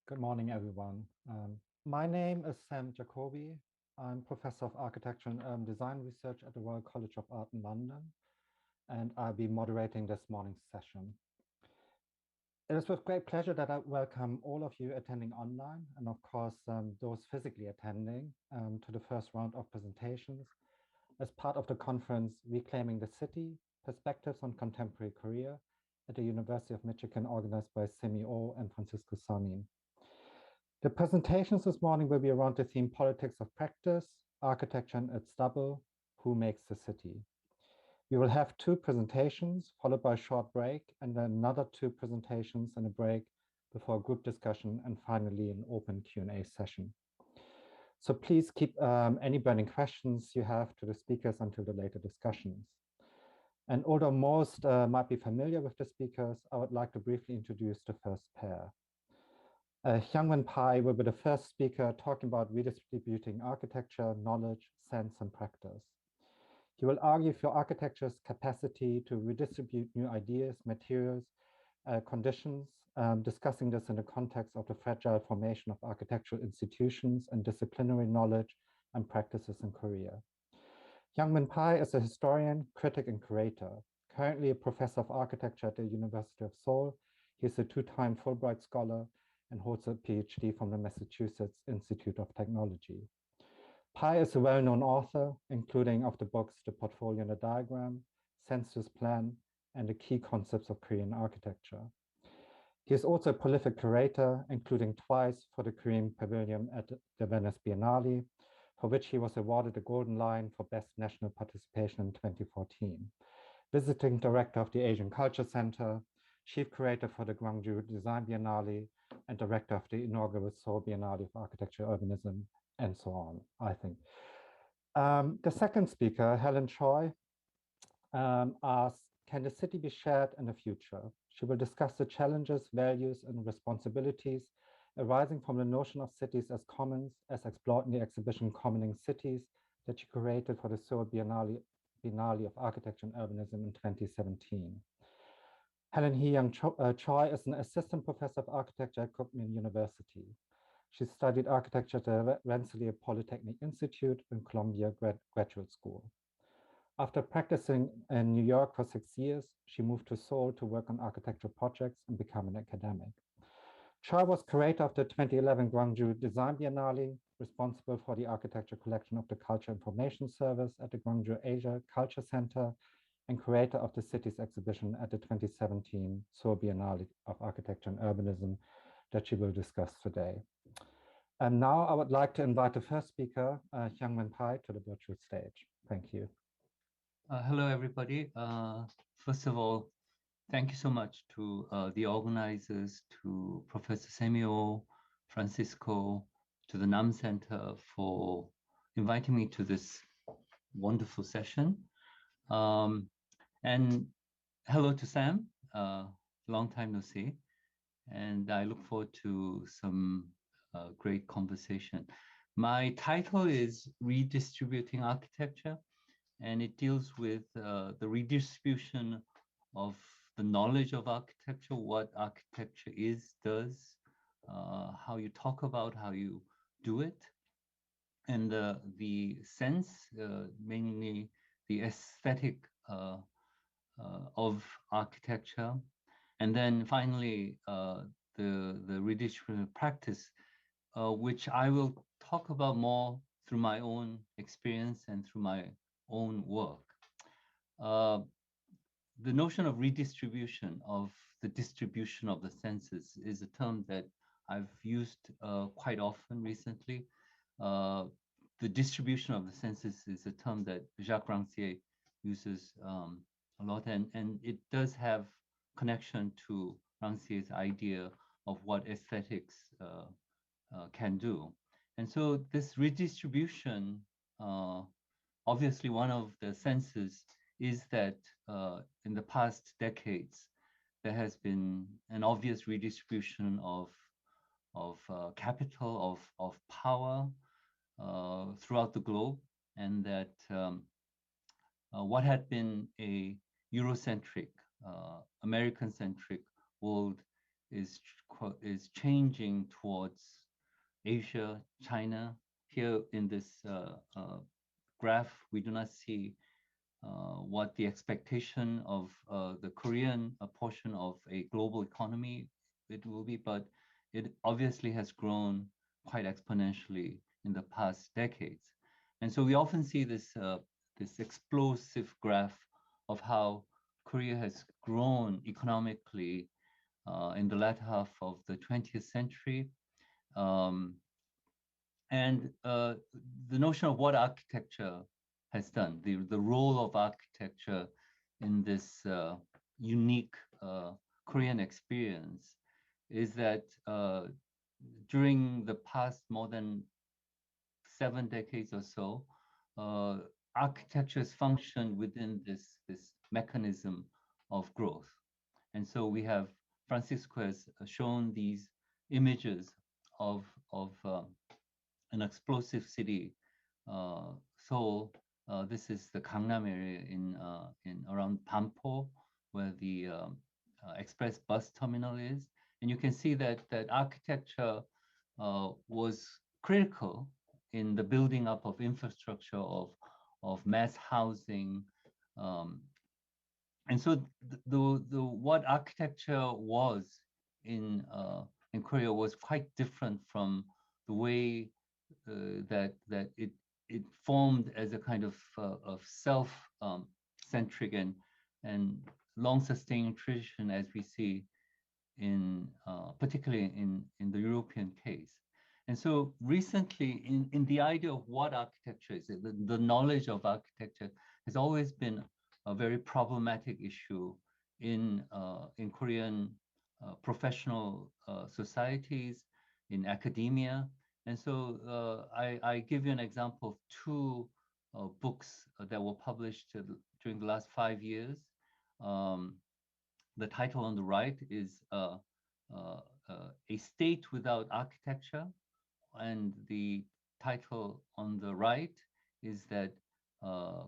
Good morning, everyone. My name is Sam Jacobi. I'm Professor of Architecture and Urban Design Research at the Royal College of Art in London, and I'll be moderating this morning's session. It is with great pleasure that I welcome all of you attending online, and of course, those physically attending to the first round of presentations as part of the conference Reclaiming the City, Perspectives on Contemporary Korea at the University of Michigan, organized by Simi Oh and Francisco Sanin. The presentations this morning will be around the theme Politics of Practice, Architecture and its Double, Who Makes the City? We will have two presentations followed by a short break and then another two presentations and a break before a group discussion and finally an open Q&A session. So please keep any burning questions you have to the speakers until the later discussions. And although most might be familiar with the speakers, I would like to briefly introduce the first pair. Hyungwon Pai will be the first speaker talking about redistributing architecture, knowledge, sense, and practice. He will argue for architecture's capacity to redistribute new ideas, materials, conditions, discussing this in the context of the fragile formation of architectural institutions and disciplinary knowledge and practices in Korea. Hyungwon Pai is a historian, critic, and curator. Currently a professor of architecture at the University of Seoul, he is a two-time Fulbright scholar and holds a PhD from the Massachusetts Institute of Technology. Pai is a well-known author, including of the books The Portfolio and the Diagram, Census Plan, and the Key Concepts of Korean Architecture. He is also a prolific curator, including twice for the Korean Pavilion at the Venice Biennale, for which he was awarded the Golden Lion for Best National Participation in 2014. Visiting director of the Asian Culture Center, chief curator for the Gwangju Design Biennale, and director of the inaugural Seoul Biennale of Architecture, Urbanism, and so on, I think. The second speaker, Helen Choi, asks, can the city be shared in the future? She will discuss the challenges, values, and responsibilities arising from the notion of cities as commons, as explored in the exhibition Commoning Cities that she curated for the Seoul Biennale of Architecture and Urbanism in 2017. Helen Hee-young Choi is an assistant professor of architecture at Kookmin University. She studied architecture at the Rensselaer Polytechnic Institute and Columbia Graduate School. After practicing in New York for 6 years, she moved to Seoul to work on architectural projects and become an academic. Choi was curator of the 2011 Gwangju Design Biennale, responsible for the architecture collection of the Culture Information Service at the Gwangju Asia Culture Center, and curator of the city's exhibition at the 2017 Seoul Biennale of Architecture and Urbanism that she will discuss today. And now I would like to invite the first speaker, Hyungwon Pai, to the virtual stage. Thank you. Hello, everybody. First of all, thank you so much to the organizers, to Professor Samuel, Francisco, to the NAM Center for inviting me to this wonderful session. And hello to Sam, long time no see. And I look forward to some great conversation. My title is Redistributing Architecture, and it deals with the redistribution of the knowledge of architecture, what architecture is, does, how you talk about, how you do it, and the sense, mainly the aesthetic of architecture, and then finally the redistributive practice, which I will talk about more through my own experience and through my own work. The notion of redistribution, of the distribution of the senses, is a term that I've used quite often recently. The distribution of the senses is a term that Jacques Rancière uses a lot, and it does have connection to Rancière's idea of what aesthetics can do. And so this redistribution, obviously one of the senses is that in the past decades, there has been an obvious redistribution of capital, of power throughout the globe, and that what had been a Eurocentric, American-centric world is changing towards Asia, China. Here in this graph, we do not see what the expectation of the Korean portion of a global economy it will be, but it obviously has grown quite exponentially in the past decades. And so we often see this explosive graph of how Korea has grown economically in the latter half of the 20th century. Um, and the notion of what architecture has done, the role of architecture in this unique Korean experience is that during the past more than 7 decades or so, architecture has functioned within this mechanism of growth. And so we have, Francisco has shown these images of an explosive city, Seoul. This is the Gangnam area in around Banpo, where the express bus terminal is, and you can see that architecture was critical in the building up of infrastructure of mass housing, and so the what architecture was in Korea was quite different from the way that it formed as a kind of self centric and long sustaining tradition as we see in particularly in the European case. And so recently in the idea of what architecture is, the knowledge of architecture has always been a very problematic issue in Korean professional societies, in academia. And so I give you an example of two books that were published during the last 5 years. The title on the right is A State Without Architecture, and the title on the right is that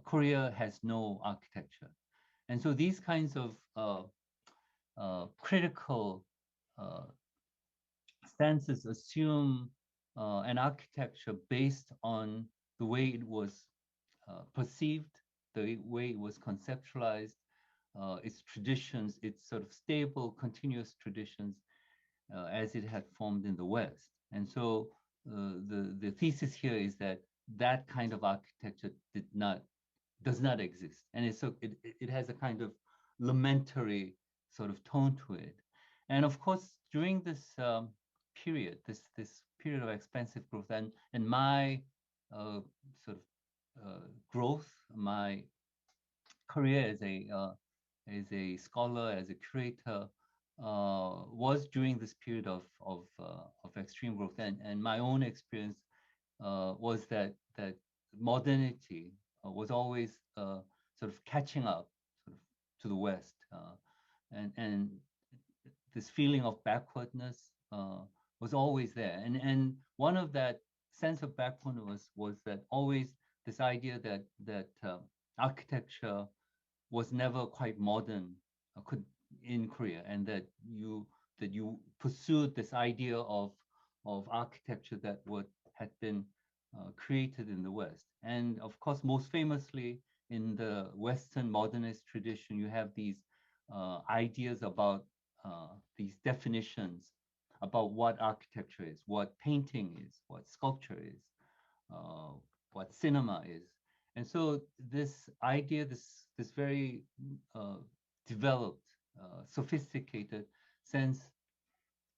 Korea has no architecture. And so these kinds of critical stances assume an architecture based on the way it was perceived, the way it was conceptualized, its traditions, its sort of stable, continuous traditions as it had formed in the West. And so the thesis here is that that kind of architecture does not exist. And it has a kind of lamentary sort of tone to it. And of course, during this period, this period of expansive growth and my sort of growth, my career as a scholar, as a curator, was during this period of extreme growth, and my own experience was that modernity was always sort of catching up sort of to the West, and this feeling of backwardness was always there, and one of that sense of backwardness was that always this idea that architecture was never quite modern could in Korea, and that you pursued this idea of architecture that had been created in the West. And of course, most famously in the Western modernist tradition, you have these ideas about these definitions about what architecture is, what painting is, what sculpture is, what cinema is. And so this idea, this very developed, sophisticated sense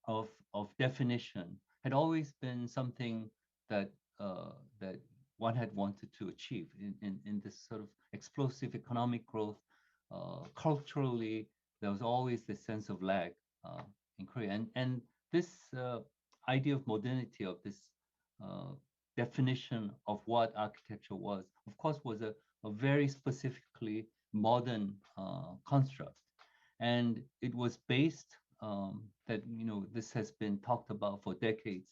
of definition had always been something that that one had wanted to achieve in this sort of explosive economic growth. Culturally, there was always this sense of lag in Korea, and this idea of modernity, of this definition of what architecture was, of course, was a very specifically modern construct, and it was based that this has been talked about for decades,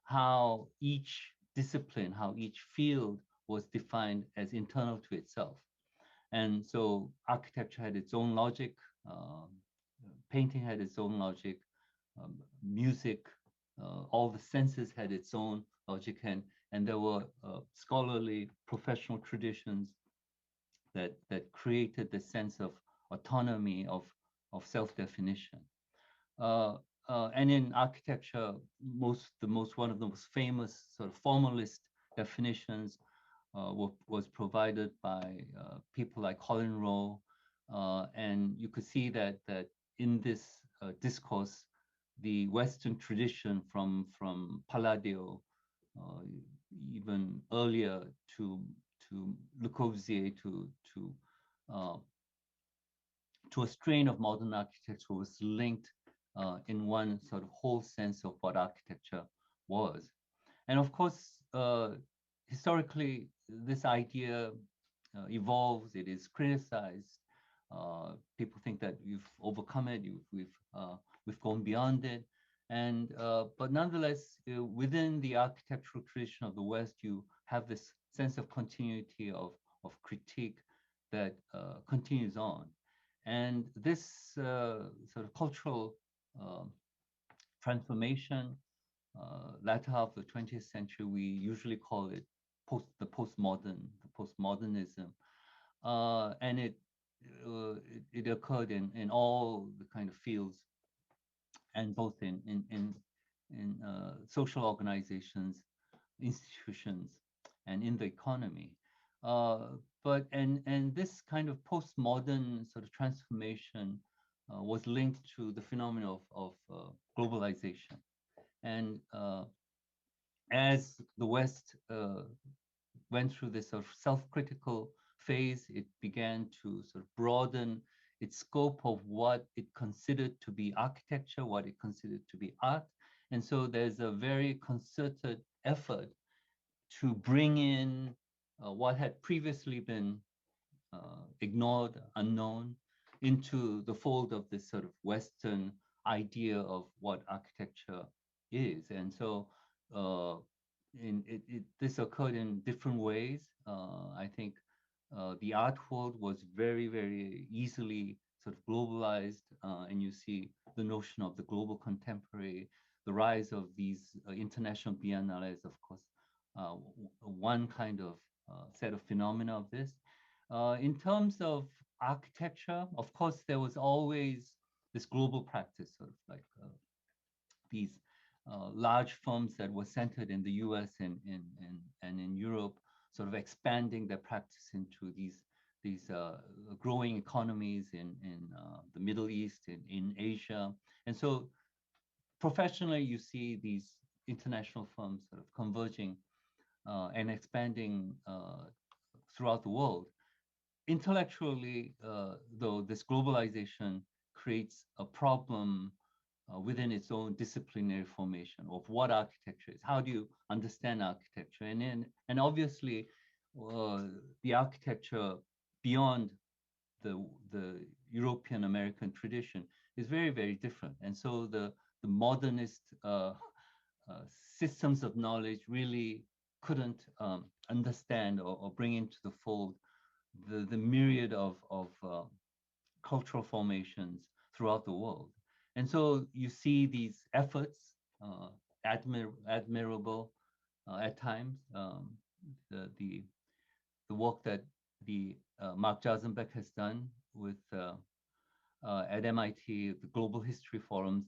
how each discipline, how each field was defined as internal to itself. And so architecture had its own logic, painting had its own logic, music, all the senses had its own logic, and there were scholarly professional traditions that created the sense of autonomy of self-definition. And in architecture, one of the most famous sort of formalist definitions was provided by people like Colin Rowe, and you could see that in this discourse, the Western tradition from Palladio, even earlier to Le Corbusier, uh, to a strain of modern architecture was linked in one sort of whole sense of what architecture was. And of course, historically, this idea evolves, it is criticized. People think that you've overcome it, we've gone beyond it. And but nonetheless, within the architectural tradition of the West, you have this sense of continuity of critique that continues on. And this sort of cultural transformation, latter half of the 20th century, we usually call it postmodernism, and it occurred in all the kind of fields, and both in social organizations, institutions, and in the economy. But this kind of postmodern sort of transformation was linked to the phenomenon of globalization. And as the West went through this sort of self-critical phase, it began to sort of broaden its scope of what it considered to be architecture, what it considered to be art. And so there's a very concerted effort to bring in what had previously been ignored, unknown, into the fold of this sort of Western idea of what architecture is. And so this occurred in different ways. I think the art world was very, very easily sort of globalized, and you see the notion of the global contemporary, the rise of these international biennales, of course, one kind of set of phenomena of this. In terms of architecture, of course, there was always this global practice, sort of like these large firms that were centered in the US and in Europe, sort of expanding their practice into these growing economies in the Middle East, in Asia. And so professionally, you see these international firms sort of converging and expanding throughout the world. Intellectually, though, this globalization creates a problem within its own disciplinary formation of what architecture is. How do you understand architecture? And obviously, the architecture beyond the European American tradition is very, very different. And so the modernist systems of knowledge really couldn't understand or bring into the fold the myriad of cultural formations throughout the world. And so you see these efforts, admirable at times, the work that the Mark Jasenbeck has done with at MIT, the Global History Forums,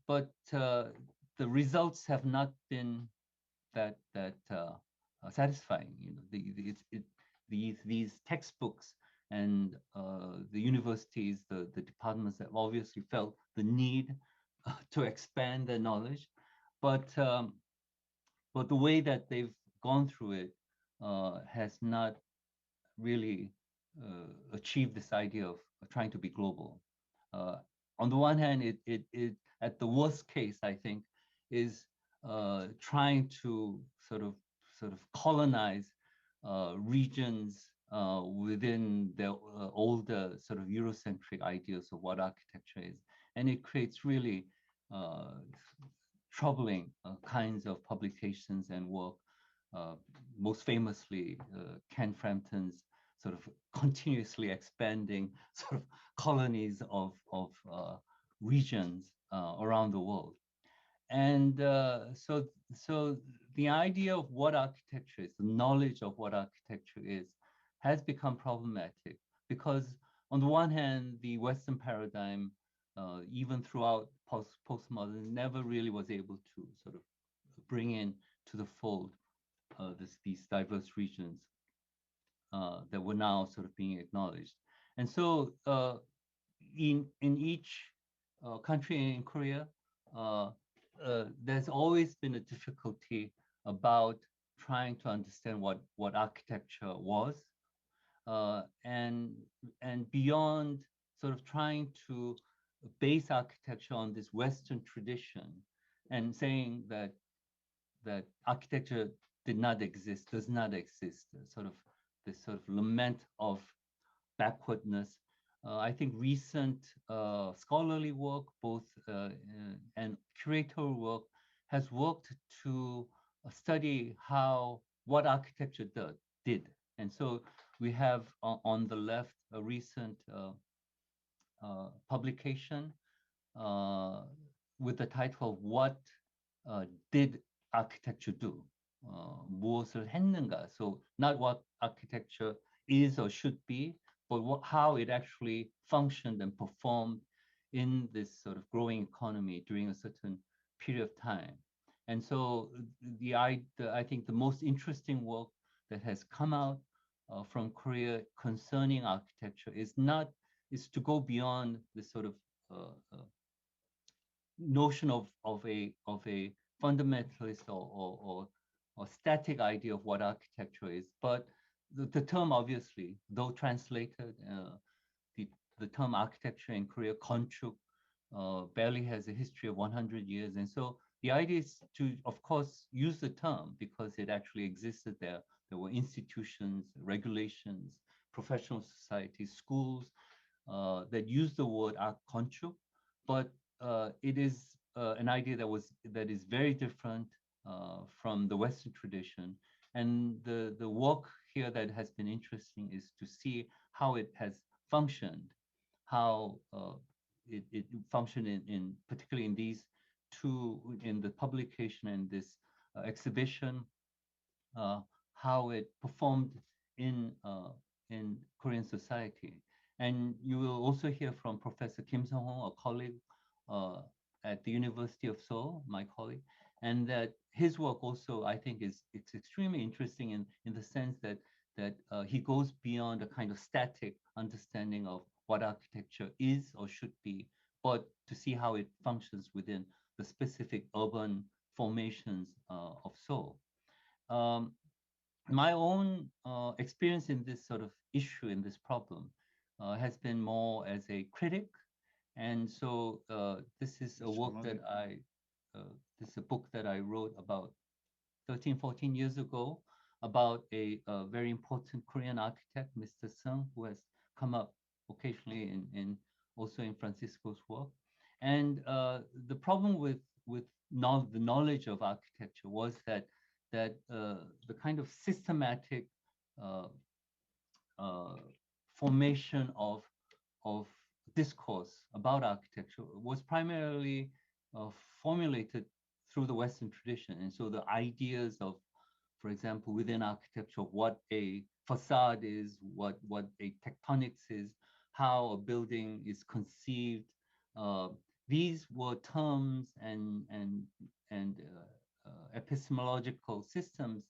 but the results have not been that satisfying. You know, these textbooks and the universities, the departments have obviously felt the need to expand their knowledge, but the way that they've gone through it has not really achieved this idea of trying to be global. On the one hand, it at the worst case, I think, is trying to sort of colonize regions within their older sort of Eurocentric ideas of what architecture is. And it creates really troubling kinds of publications and work. Most famously, Ken Frampton's sort of continuously expanding sort of colonies of regions around the world. And so the idea of what architecture is, the knowledge of what architecture is, has become problematic because on the one hand, the Western paradigm, even throughout postmodern, never really was able to sort of bring in to the fold these diverse regions that were now sort of being acknowledged. And so in each country in Korea, there's always been a difficulty about trying to understand what architecture was, and beyond sort of trying to base architecture on this Western tradition and saying that architecture did not exist, does not exist, sort of this sort of lament of backwardness. I think recent scholarly work, both and curatorial work, has worked to study what architecture did. And so we have on the left a recent publication with the title of What Did Architecture Do? 무엇을 했는가? So not what architecture is or should be, but how it actually functioned and performed in this sort of growing economy during a certain period of time. And so I think the most interesting work that has come out from Korea concerning architecture is to go beyond this sort of notion of a fundamentalist or static idea of what architecture is. But the term, obviously, though translated, the term architecture in Korea, 건축, barely has a history of 100 years. And so the idea is to, of course, use the term because it actually existed there. There were institutions, regulations, professional societies, schools that used the word 건축, but it is an idea that is very different from the Western tradition. And the work here that has been interesting is to see how it has functioned, how it functioned in particularly in these two, in the publication and this exhibition, how it performed in Korean society. And you will also hear from Professor Kim Sung-ho, a colleague at the University of Seoul, my colleague, and that his work also, I think, it's extremely interesting in the sense that he goes beyond a kind of static understanding of what architecture is or should be, but to see how it functions within the specific urban formations of Seoul. My own experience in this sort of issue, in this problem, has been more as a critic. And so this is a work that this is a book that I wrote about 13, 14 years ago about a very important Korean architect, Mr. Sung, who has come up occasionally also in Francisco's work. And the problem with the knowledge of architecture was that the kind of systematic formation of discourse about architecture was primarily formulated through the Western tradition. And so the ideas of, for example, within architecture, what a facade is, what a tectonics is, how a building is conceived, these were terms and epistemological systems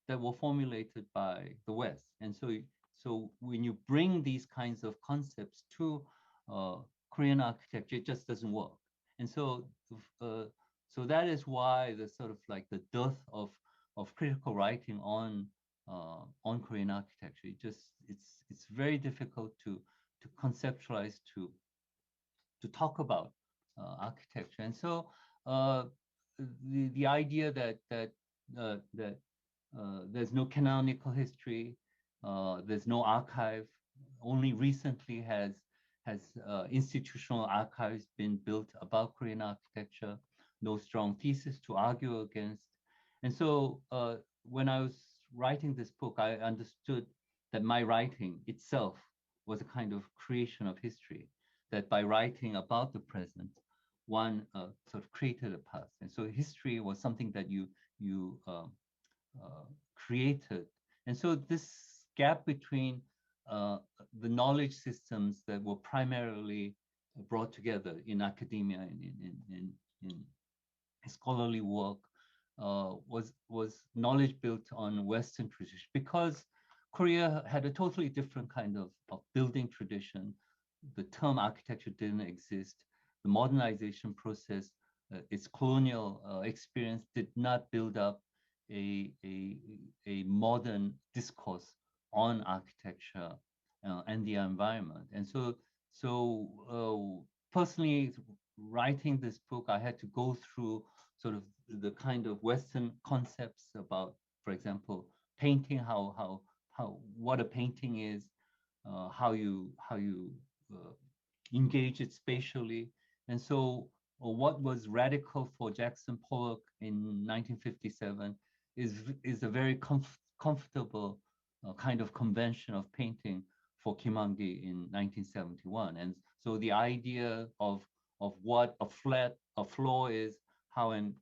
that were formulated by the West. And so when you bring these kinds of concepts to Korean architecture, it just doesn't work. And so that is why the sort of like the dearth of critical writing on Korean architecture. It's very difficult to conceptualize, to talk about architecture. And so the idea that there's no canonical history, there's no archive. Only recently has institutional archives been built about Korean architecture. No strong thesis to argue against. And so when I was writing this book, I understood that my writing itself was a kind of creation of history, that by writing about the present, one sort of created a past. And so history was something that you created. And so this gap between uh, the knowledge systems that were primarily brought together in academia and in scholarly work was knowledge built on Western tradition, because Korea had a totally different kind of building tradition. The term architecture didn't exist. The modernization process, its colonial experience did not build up a, a modern discourse on architecture and the environment. And personally, writing this book, I had to go through sort of the kind of Western concepts about, for example, painting, how what a painting is, how you uh, engage it spatially. And so what was radical for Jackson Pollock in 1957 is a very comfortable kind of convention of painting for Kim Hwang-gi in 1971. And so the idea of what a floor is, how an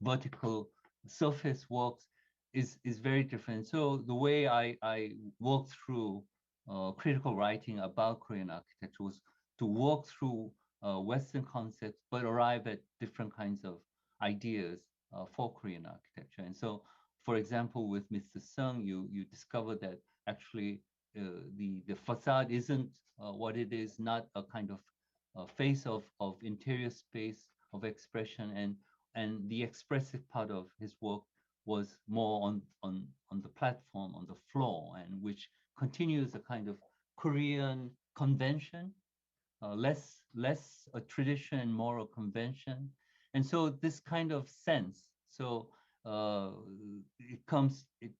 vertical surface works is very different. So the way I work through critical writing about Korean architecture was to work through Western concepts, but arrive at different kinds of ideas for Korean architecture. And so, for example, with Mr. Sung, you discover that actually the facade isn't what it is, not a kind of face of interior space of expression, and the expressive part of his work was more on the platform, on the floor, and which continues a kind of Korean convention, less a tradition and more a convention. And so this kind of sense, so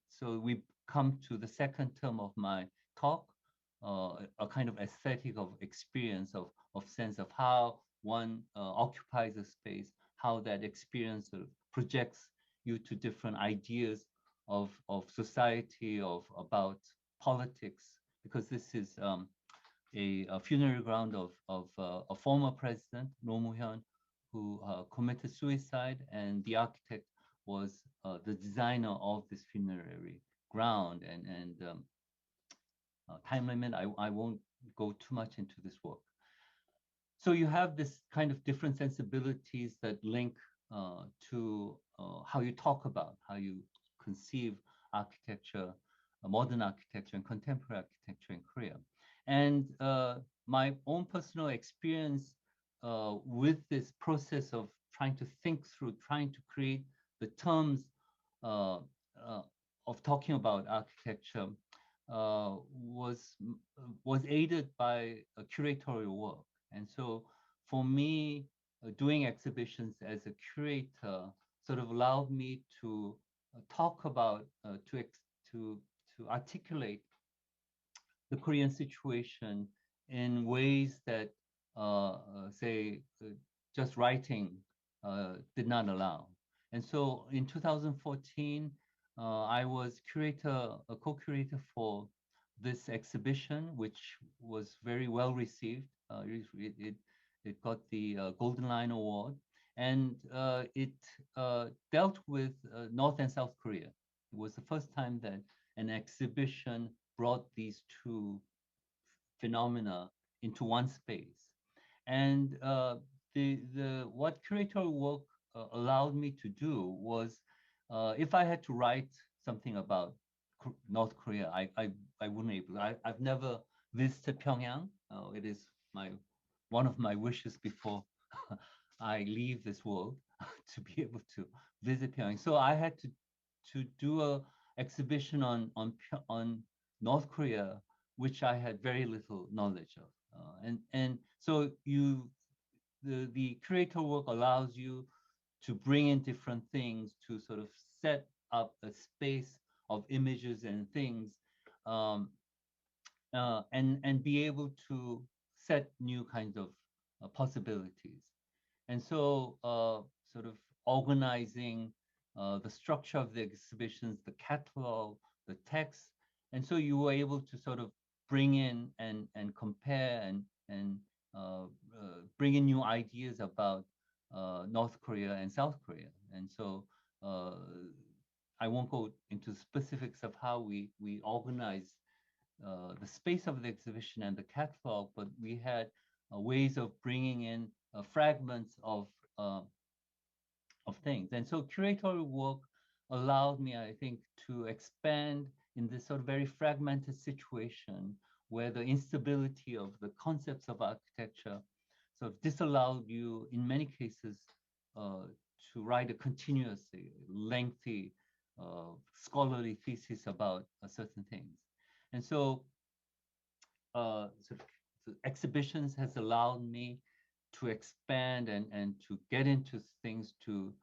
so we come to the second term of my talk, a kind of aesthetic of experience of sense of how one occupies a space, how that experience sort of projects you to different ideas of society, about politics, because this is a funeral ground of a former president, Roh Moo-hyun, who committed suicide, and the architect was the designer of this funerary ground. And time limit, I won't go too much into this work. So you have this kind of different sensibilities that link to how you talk about, how you conceive architecture, modern architecture and contemporary architecture in Korea. And my own personal experience with this process of trying to think through, trying to create the terms uh, uh, of talking about architecture was aided by a curatorial work. And so for me, doing exhibitions as a curator sort of allowed me to talk about, to articulate the Korean situation in ways that, say, just writing did not allow. And so in 2014, I was a co-curator for this exhibition, which was very well received. It got the Golden Lion Award, and it dealt with North and South Korea. It was the first time that an exhibition brought these two phenomena into one space. And the what curatorial work allowed me to do was, if I had to write something about North Korea, I wouldn't able. I've never visited Pyongyang. It is one of my wishes before I leave this world to be able to visit Pyongyang. So I had to do a exhibition on North Korea, which I had very little knowledge of. And so the creator work allows you to bring in different things to sort of set up a space of images and things, and be able to set new kinds of possibilities. And so sort of organizing the structure of the exhibitions, the catalog, the text. And so you were able to sort of bring in and compare and bringing new ideas about North Korea and South Korea. And so I won't go into specifics of how we organized the space of the exhibition and the catalog, but we had ways of bringing in fragments of things. And so curatorial work allowed me, I think, to expand in this sort of very fragmented situation where the instability of the concepts of architecture sort of disallowed you, in many cases, to write a continuously lengthy scholarly thesis about certain things. And so, the exhibitions has allowed me to expand and to get into things to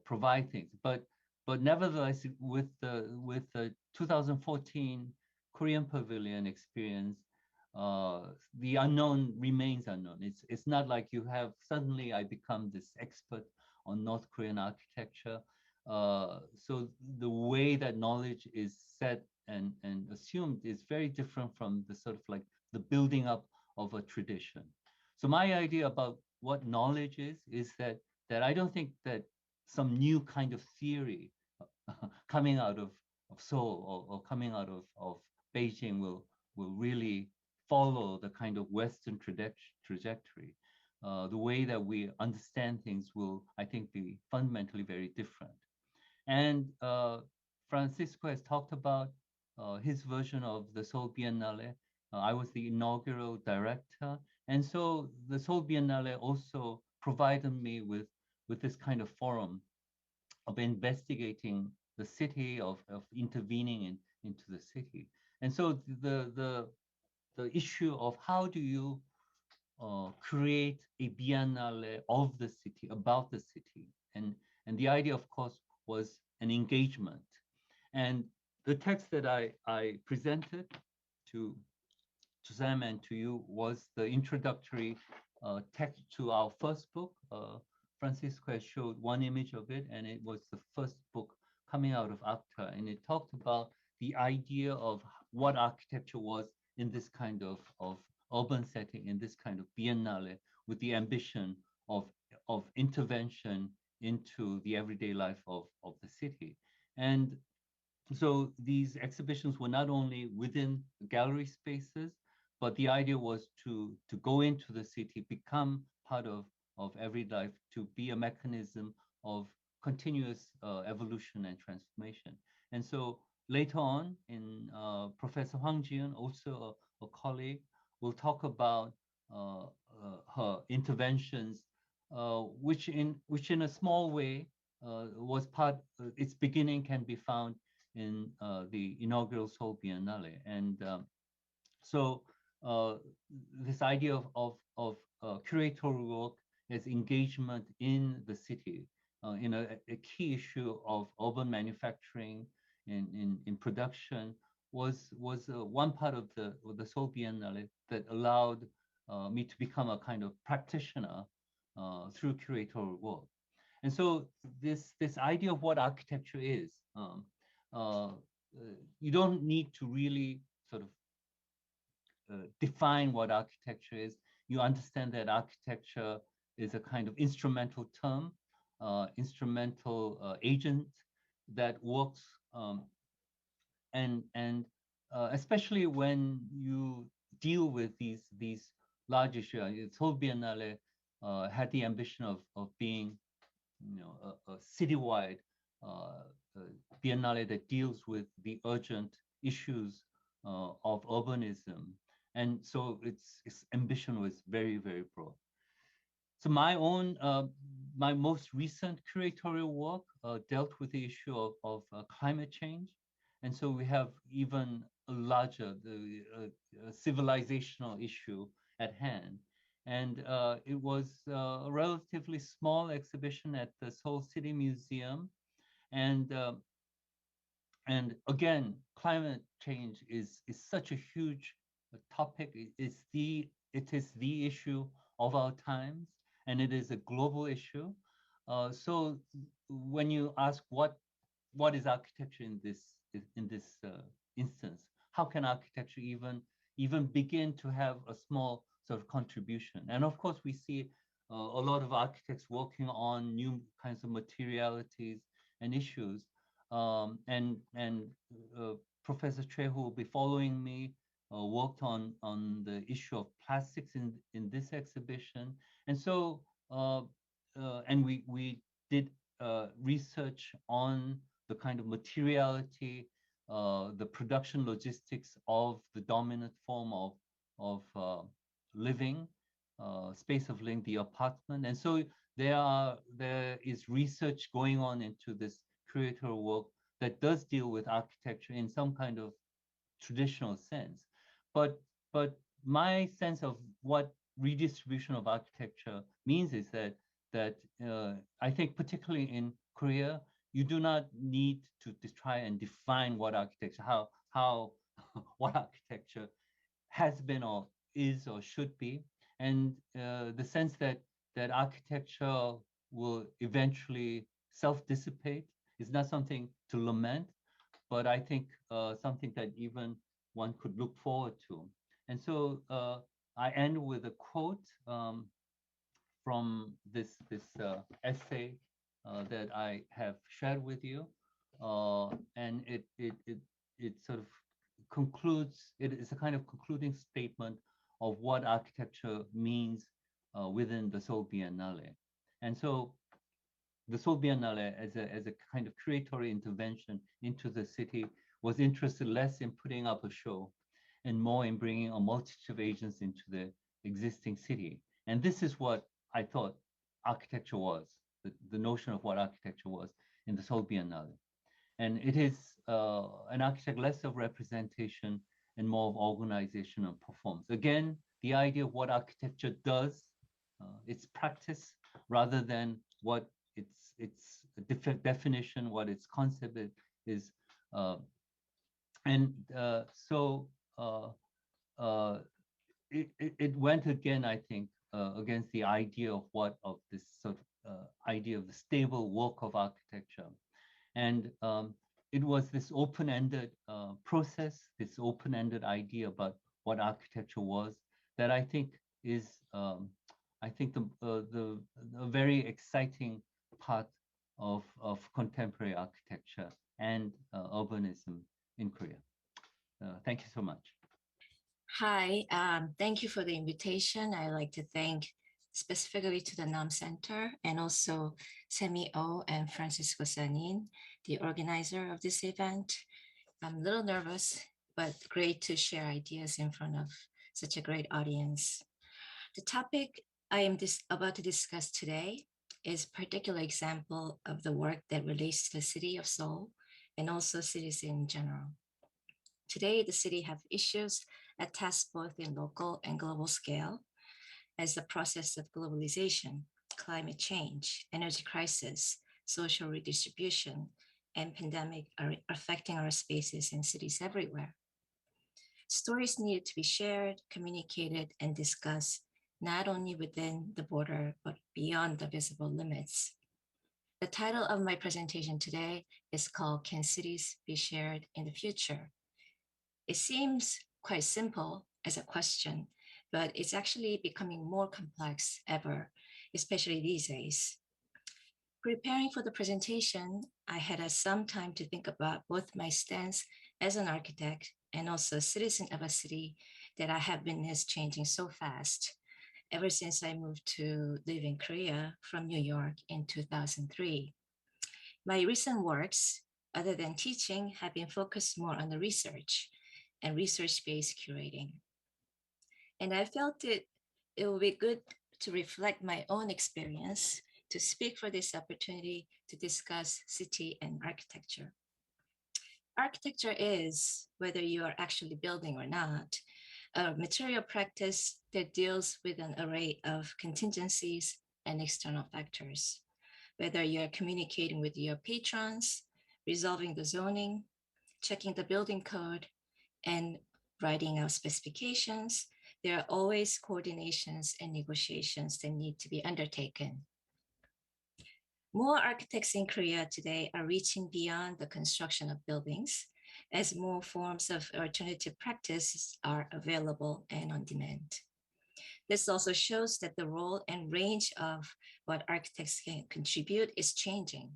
provide things. But nevertheless, with the 2014 Korean Pavilion experience, the unknown remains unknown. It's not like you have suddenly I become this expert on North Korean architecture. So the way that knowledge is set and assumed is very different from the sort of like the building up of a tradition. So my idea about what knowledge is that I don't think that some new kind of theory coming out of Seoul or coming out of Beijing will really follow the kind of Western trajectory. The way that we understand things will, I think, be fundamentally very different. And Francisco has talked about his version of the Seoul Biennale. I was the inaugural director. And so the Seoul Biennale also provided me with this kind of forum of investigating the city, of intervening into the city. And so the issue of how do you create a biennale of the city, about the city. And the idea, of course, was an engagement. And the text that I presented to Sam and to you was the introductory text to our first book. Francisco has showed one image of it, and it was the first book coming out of ACTA. And it talked about the idea of what architecture was in this kind of urban setting, in this kind of biennale, with the ambition of intervention into the everyday life of the city. And so these exhibitions were not only within gallery spaces, but the idea was to go into the city, become part of every life, to be a mechanism of continuous evolution and transformation. And so later on, in Professor Hwang Ji-eun, also a colleague, will talk about her interventions, which in a small way was part. Its beginning can be found in the inaugural Seoul Biennale, and so this idea of curatorial work as engagement in the city, in a key issue of urban manufacturing in production was one part of the Seoul Biennale that allowed me to become a kind of practitioner through curatorial work. And so this idea of what architecture is, you don't need to really sort of define what architecture is. You understand that architecture is a kind of instrumental term, instrumental agent that works, and especially when you deal with these large issues. Seoul Biennale had the ambition of being, a citywide biennale that deals with the urgent issues of urbanism. And so its ambition was very, very broad. So my most recent curatorial work dealt with the issue of climate change. And so we have even a larger, civilizational issue at hand. And it was a relatively small exhibition at the Seoul City Museum. And again, climate change is such a huge topic. It is the issue of our times, and it is a global issue. So when you ask what is architecture in this instance, how can architecture even begin to have a small sort of contribution. And of course, we see a lot of architects working on new kinds of materialities and issues. Professor Choi, who will be following me, worked on the issue of plastics in this exhibition. And so, and we did research on the kind of materiality, the production logistics of the dominant form of living, space of living, the apartment. And so there is research going on into this curatorial work that does deal with architecture in some kind of traditional sense. But my sense of what redistribution of architecture means is that I think particularly in Korea, you do not need to try and define what architecture, how what architecture has been or is or should be, and the sense that architecture will eventually self-dissipate is not something to lament, but I think something that even one could look forward to. And so I end with a quote from this essay that I have shared with you, and it sort of concludes. It is a kind of concluding statement of what architecture means within the Seoul Biennale. And so the Seoul Biennale, as a kind of curatorial intervention into the city, was interested less in putting up a show and more in bringing a multitude of agents into the existing city. And this is what I thought architecture was, the notion of what architecture was in the Seoul Biennale. And it is an architect less of representation and more of organization and performance. Again, the idea of what architecture does, its practice, rather than what its definition, what its concept is. It went again, I think, against the idea of this sort of idea of the stable work of architecture. And it was this open-ended process, this open-ended idea about what architecture was, that I think is, I think the very exciting part of contemporary architecture and urbanism in Korea. Thank you so much. Hi, thank you for the invitation. I'd like to thank specifically to the NAM Center and also Semi O and Francisco Sanin, the organizer of this event. I'm a little nervous, but great to share ideas in front of such a great audience. The topic I am about to discuss today is a particular example of the work that relates to the city of Seoul and also cities in general. Today, the city have issues that task both in local and global scale as the process of globalization, climate change, energy crisis, social redistribution, and pandemic are affecting our spaces in cities everywhere. Stories need to be shared, communicated, and discussed, not only within the border, but beyond the visible limits. The title of my presentation today is called Can Cities Be Shared in the Future? It seems quite simple as a question, but it's actually becoming more complex ever, especially these days. Preparing for the presentation, I had some time to think about both my stance as an architect and also a citizen of a city that I have witnessed changing so fast ever since I moved to live in Korea from New York in 2003. My recent works, other than teaching, have been focused more on the research and research-based curating. And I felt it would be good to reflect my own experience to speak for this opportunity to discuss city and architecture. Architecture is, whether you are actually building or not, a material practice that deals with an array of contingencies and external factors. Whether you're communicating with your patrons, resolving the zoning, checking the building code, and writing out specifications, there are always coordinations and negotiations that need to be undertaken. More architects in Korea today are reaching beyond the construction of buildings as more forms of alternative practices are available and on demand. This also shows that the role and range of what architects can contribute is changing.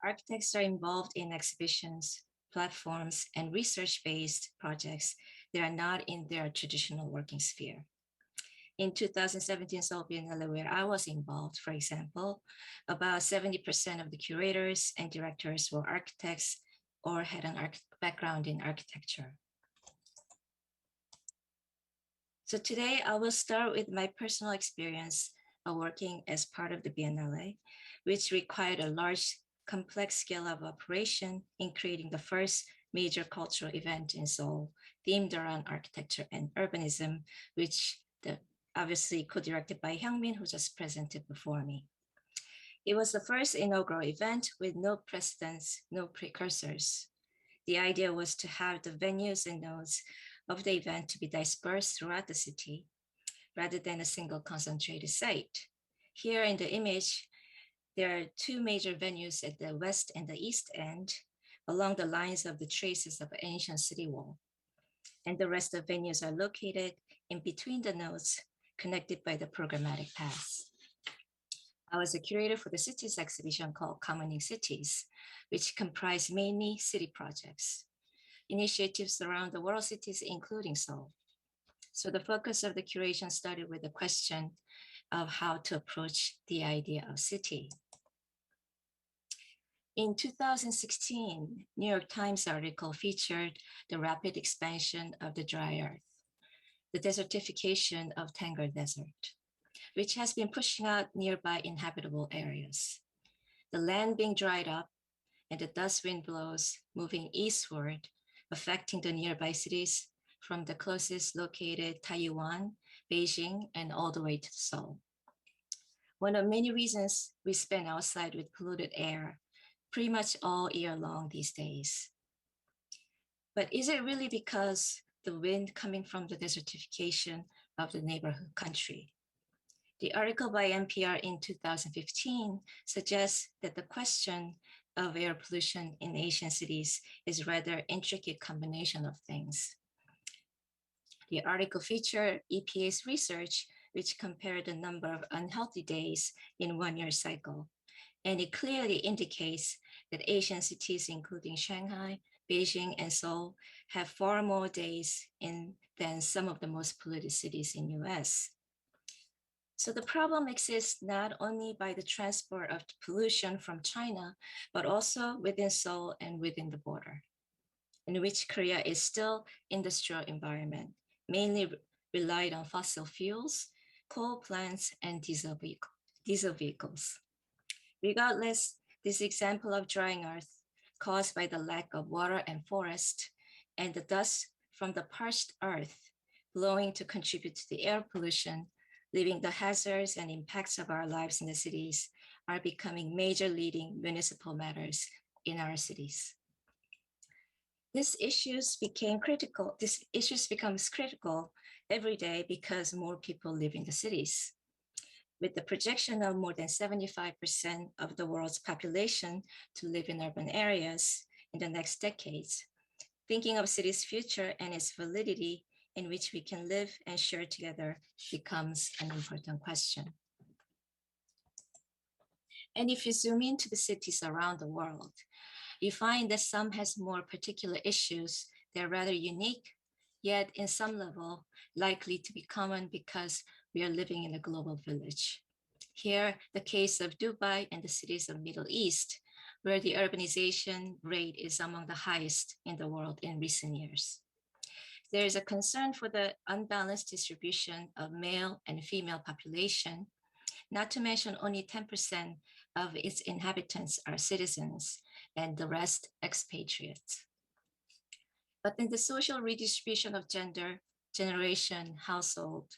Architects are involved in exhibitions, platforms, and research-based projects that are not in their traditional working sphere. In 2017 Seoul Biennale, where I was involved, for example, about 70% of the curators and directors were architects or had an background in architecture. So today I will start with my personal experience of working as part of the Biennale, which required a large, complex scale of operation in creating the first major cultural event in Seoul, themed around architecture and urbanism, which obviously co-directed by Hyungmin, who just presented before me. It was the first inaugural event with no precedents, no precursors. The idea was to have the venues and nodes of the event to be dispersed throughout the city, rather than a single concentrated site. Here in the image, there are two major venues at the west and the east end, along the lines of the traces of an ancient city wall. And the rest of venues are located in between the nodes, connected by the programmatic paths. I was a curator for the cities exhibition called Commoning Cities, which comprised mainly city projects, initiatives around the world cities, including Seoul. So the focus of the curation started with the question of how to approach the idea of city. In 2016, New York Times article featured the rapid expansion of the dry earth, the desertification of Tangle Desert, which has been pushing out nearby inhabitable areas. The land being dried up and the dust wind blows moving eastward, affecting the nearby cities from the closest located Taiyuan, Beijing, and all the way to Seoul. One of many reasons we spend outside with polluted air pretty much all year long these days. But is it really because the wind coming from the desertification of the neighborhood country? The article by NPR in 2015 suggests that the question of air pollution in Asian cities is rather an intricate combination of things. The article featured EPA's research, which compared the number of unhealthy days in 1 year cycle. And it clearly indicates that Asian cities, including Shanghai, Beijing, and Seoul, have far more days than some of the most polluted cities in US. So the problem exists not only by the transport of pollution from China, but also within Seoul and within the border, in which Korea is still industrial environment, mainly relied on fossil fuels, coal plants, and diesel vehicles. Regardless, this example of drying earth caused by the lack of water and forest and the dust from the parched earth blowing to contribute to the air pollution, leaving the hazards and impacts of our lives in the cities are becoming major leading municipal matters in our cities. These issues becomes critical every day because more people live in the cities. With the projection of more than 75% of the world's population to live in urban areas in the next decades, thinking of cities' future and its validity in which we can live and share together becomes an important question. And if you zoom into the cities around the world, you find that some has more particular issues that are rather unique, yet in some level likely to be common because we are living in a global village. Here, the case of Dubai and the cities of Middle East, where the urbanization rate is among the highest in the world in recent years. There is a concern for the unbalanced distribution of male and female population, not to mention only 10% of its inhabitants are citizens and the rest expatriates. But in the social redistribution of gender, generation household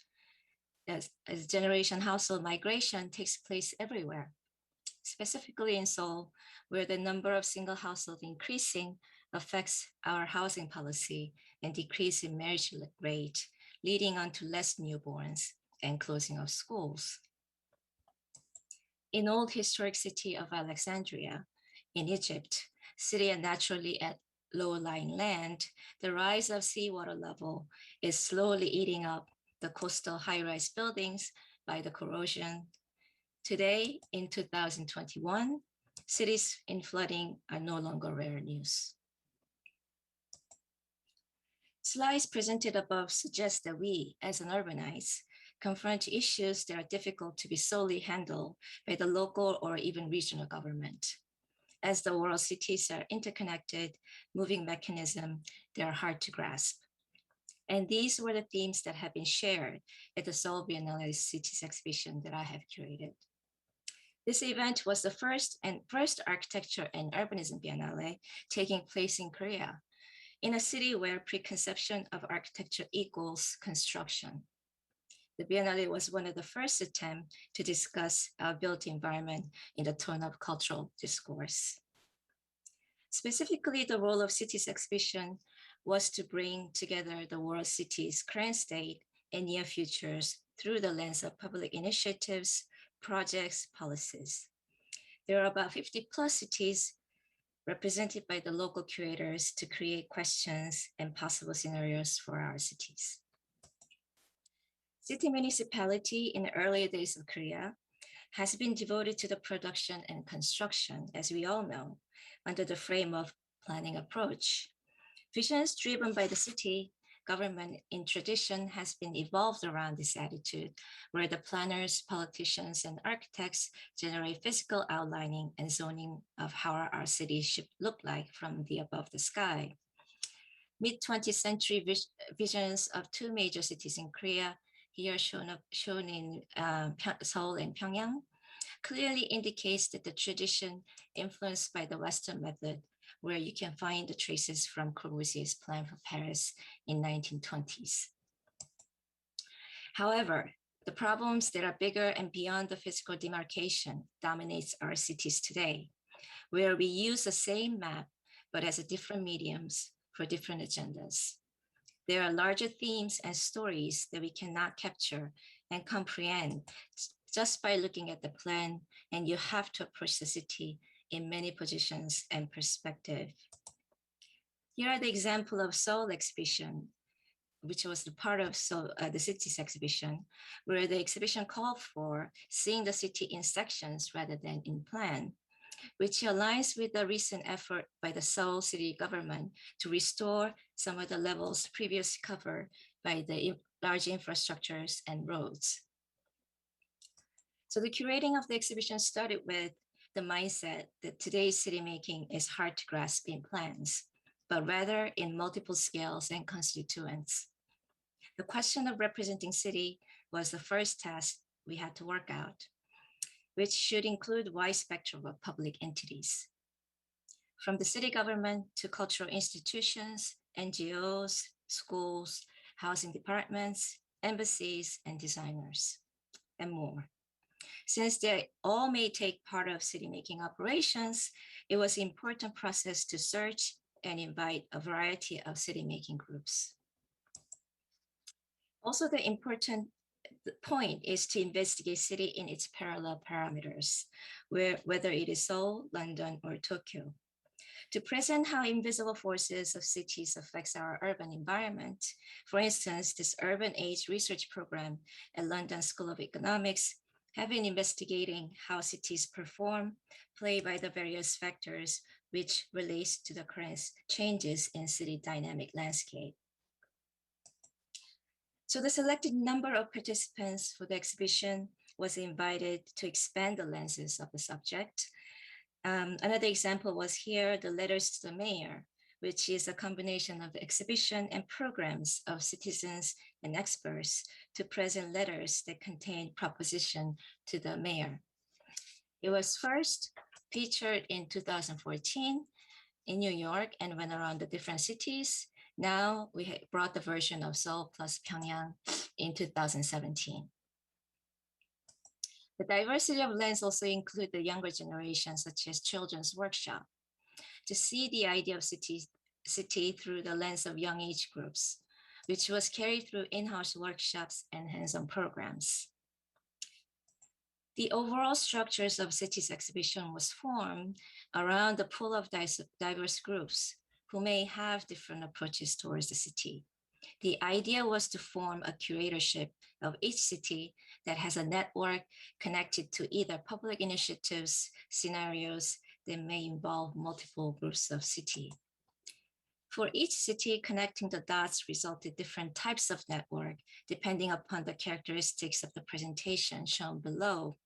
migration takes place everywhere, specifically in Seoul, where the number of single households increasing affects our housing policy and decrease in marriage rate, leading on to less newborns and closing of schools. In old historic city of Alexandria in Egypt, city naturally at low-lying land, the rise of seawater level is slowly eating up the coastal high-rise buildings by the corrosion. Today, in 2021, cities in flooding are no longer rare news. Slides presented above suggest that we, as an urbanites, confront issues that are difficult to be solely handled by the local or even regional government. As the world cities are interconnected, moving mechanisms that are hard to grasp. And these were the themes that have been shared at the Seoul Biennale Cities exhibition that I have curated. This event was the first architecture and urbanism biennale taking place in Korea, in a city where preconception of architecture equals construction. The biennale was one of the first attempts to discuss our built environment in the tone of cultural discourse. Specifically, the role of cities exhibition was to bring together the world cities' current state and near futures through the lens of public initiatives, projects, policies. There are about 50 plus cities represented by the local curators to create questions and possible scenarios for our cities. City municipality in the earlier days of Korea has been devoted to the production and construction, as we all know, under the frame of planning approach. Visions driven by the city government in tradition has been evolved around this attitude, where the planners, politicians, and architects generate physical outlining and zoning of how our city should look like from the above the sky. Mid-20th century visions of two major cities in Korea, here shown in Seoul and Pyongyang, clearly indicates that the tradition influenced by the Western method, where you can find the traces from Corbusier's plan for Paris in 1920s. However, the problems that are bigger and beyond the physical demarcation dominates our cities today, where we use the same map, but as a different mediums for different agendas. There are larger themes and stories that we cannot capture and comprehend just by looking at the plan, and you have to approach the city in many positions and perspective. Here are the example of Seoul exhibition, which was the part of the cities exhibition, where the exhibition called for seeing the city in sections rather than in plan, which aligns with the recent effort by the Seoul city government to restore some of the levels previously covered by the large infrastructures and roads. So the curating of the exhibition started with the mindset that today's city making is hard to grasp in plans, but rather in multiple scales and constituents. The question of representing city was the first task we had to work out, which should include a wide spectrum of public entities, from the city government to cultural institutions, NGOs, schools, housing departments, embassies, and designers, and more. Since they all may take part of city-making operations, it was an important process to search and invite a variety of city-making groups. Also, the important point is to investigate city in its parallel parameters, whether it is Seoul, London, or Tokyo. To present how invisible forces of cities affects our urban environment, for instance, this Urban Age research program at London School of Economics have been investigating how cities perform, play by the various factors which relates to the current changes in city dynamic landscape. So the selected number of participants for the exhibition was invited to expand the lenses of the subject. Another example was here, the letters to the mayor, which is a combination of the exhibition and programs of citizens and experts to present letters that contain proposition to the mayor. It was first featured in 2014 in New York and went around the different cities. Now we brought the version of Seoul plus Pyongyang in 2017. The diversity of lens also include the younger generation, such as children's workshop, to see the idea of city through the lens of young age groups, which was carried through in-house workshops and hands-on programs. The overall structures of cities exhibition was formed around the pool of diverse groups who may have different approaches towards the city, The idea was to form a curatorship of each city that has a network connected to either public initiatives, scenarios that may involve multiple groups of city. For each city, connecting the dots resulted different types of network, depending upon the characteristics of the presentation shown below.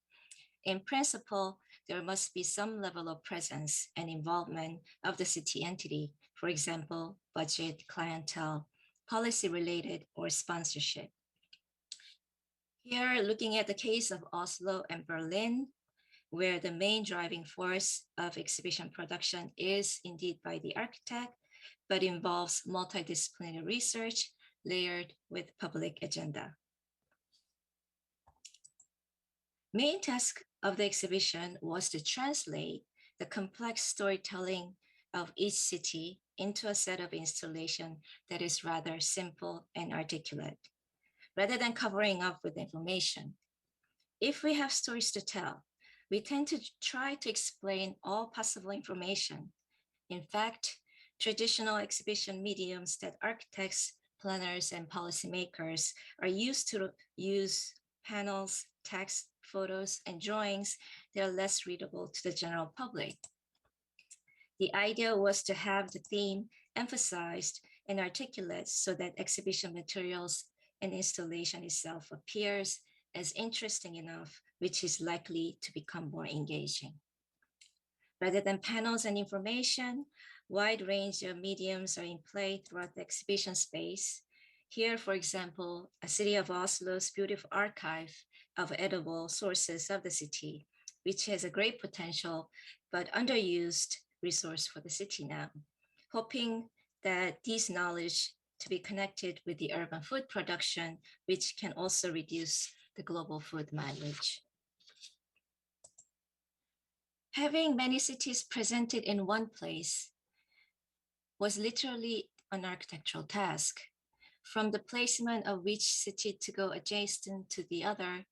In principle, there must be some level of presence and involvement of the city entity, for example, budget, clientele, policy-related, or sponsorship. Here, looking at the case of Oslo and Berlin, where the main driving force of exhibition production is indeed by the architect, but involves multidisciplinary research layered with public agenda. Main task of the exhibition was to translate the complex storytelling of each city into a set of installation that is rather simple and articulate, rather than covering up with information. If we have stories to tell, we tend to try to explain all possible information. In fact, traditional exhibition mediums that architects, planners, and policymakers are used to use panels, text, photos, and drawings that are less readable to the general public. The idea was to have the theme emphasized and articulate so that exhibition materials and installation itself appears as interesting enough, which is likely to become more engaging. Rather than panels and information, wide range of mediums are in play throughout the exhibition space. Here, for example, a city of Oslo's beautiful archive of edible sources of the city, which has a great potential, but underused resource for the city now, hoping that these knowledge to be connected with the urban food production, which can also reduce the global food mileage. Having many cities presented in one place was literally an architectural task. From the placement of which city to go adjacent to the other,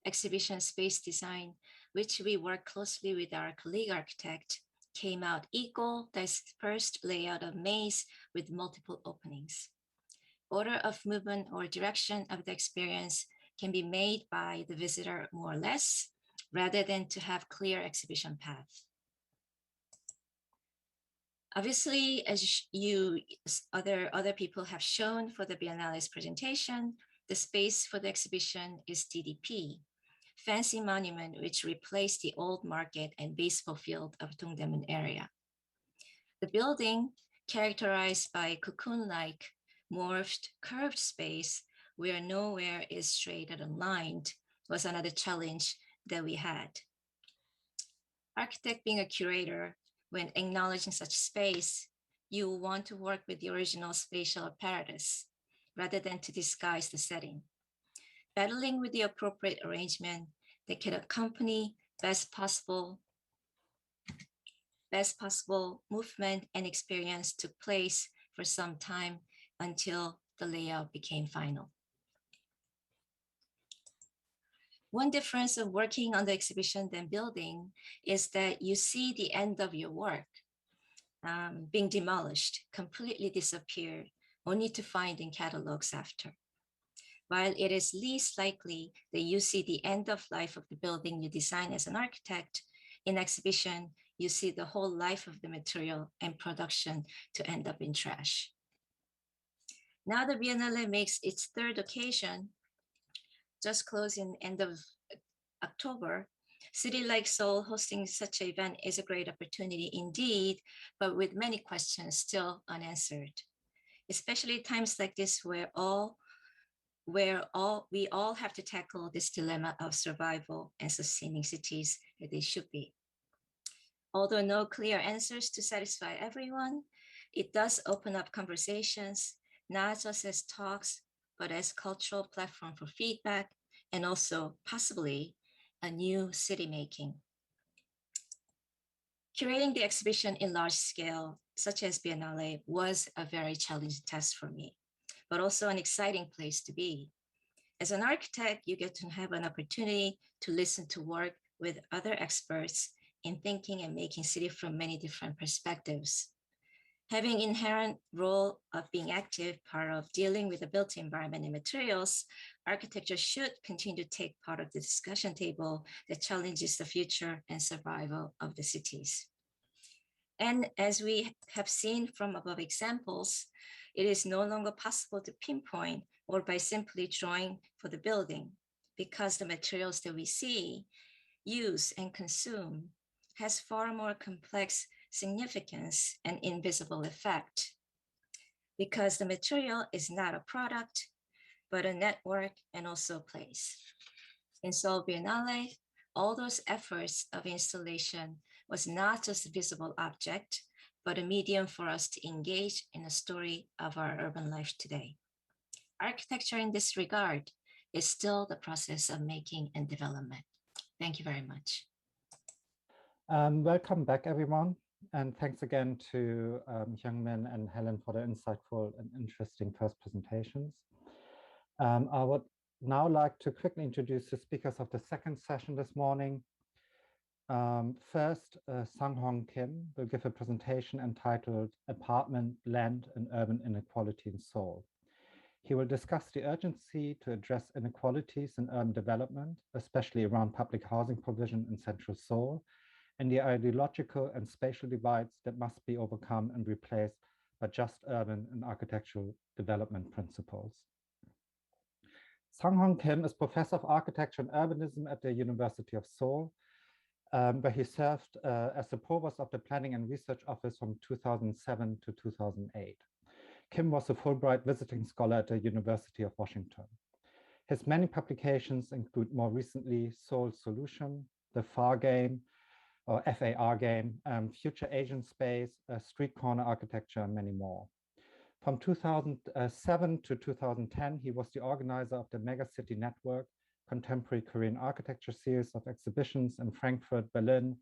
exhibition space design, which we work closely with our colleague architect, came out equal, dispersed layout of maze with multiple openings. Order of movement or direction of the experience can be made by the visitor more or less, rather than to have clear exhibition path. Obviously, as other people have shown for the Biennale's presentation, the space for the exhibition is DDP, fancy monument which replaced the old market and baseball field of Dongdaemun area. The building, characterized by cocoon-like morphed curved space where nowhere is straight and aligned, was another challenge that we had. Architect being a curator, when acknowledging such space, you want to work with the original spatial apparatus rather than to disguise the setting. Battling with the appropriate arrangement that can accompany best possible movement and experience took place for some time until the layout became final. One difference of working on the exhibition than building is that you see the end of your work being demolished, completely disappear, only to find in catalogs after. While it is least likely that you see the end of life of the building you design as an architect, in exhibition, you see the whole life of the material and production to end up in trash. Now the Biennale makes its third occasion, just closing end of October. City like Seoul hosting such an event is a great opportunity indeed, but with many questions still unanswered, especially times like this where we all have to tackle this dilemma of survival and sustaining cities that they should be. Although no clear answers to satisfy everyone, it does open up conversations, not just as talks, but as cultural platform for feedback and also possibly a new city making. Curating the exhibition in large scale, such as Biennale, was a very challenging task for me, but also an exciting place to be. As an architect, you get to have an opportunity to listen to work with other experts in thinking and making city from many different perspectives. Having inherent role of being active part of dealing with the built environment and materials, architecture should continue to take part of the discussion table that challenges the future and survival of the cities. And as we have seen from above examples, it is no longer possible to pinpoint or by simply drawing for the building, because the materials that we see, use, and consume has far more complex significance and invisible effect, because the material is not a product, but a network and also a place. In Seoul Biennale, all those efforts of installation was not just a visible object, but a medium for us to engage in the story of our urban life today. Architecture in this regard is still the process of making and development. Thank you very much. Welcome back, everyone. And thanks again to Hyungmin and Helen for the insightful and interesting first presentations. I would now like to quickly introduce the speakers of the second session this morning. First, Sang-Hong Kim will give a presentation entitled Apartment, Land, and Urban Inequality in Seoul. He will discuss the urgency to address inequalities in urban development, especially around public housing provision in central Seoul, and the ideological and spatial divides that must be overcome and replaced by just urban and architectural development principles. Sang-Hong Kim is Professor of Architecture and Urbanism at the University of Seoul, where he served as the Provost of the Planning and Research Office from 2007 to 2008. Kim was a Fulbright visiting scholar at the University of Washington. His many publications include more recently Seoul Solution, The FAR Game, or FAR Game, Future Asian Space, Street Corner Architecture, and many more. From 2007 to 2010, he was the organizer of the Megacity Network, Contemporary Korean Architecture series of exhibitions in Frankfurt, Berlin,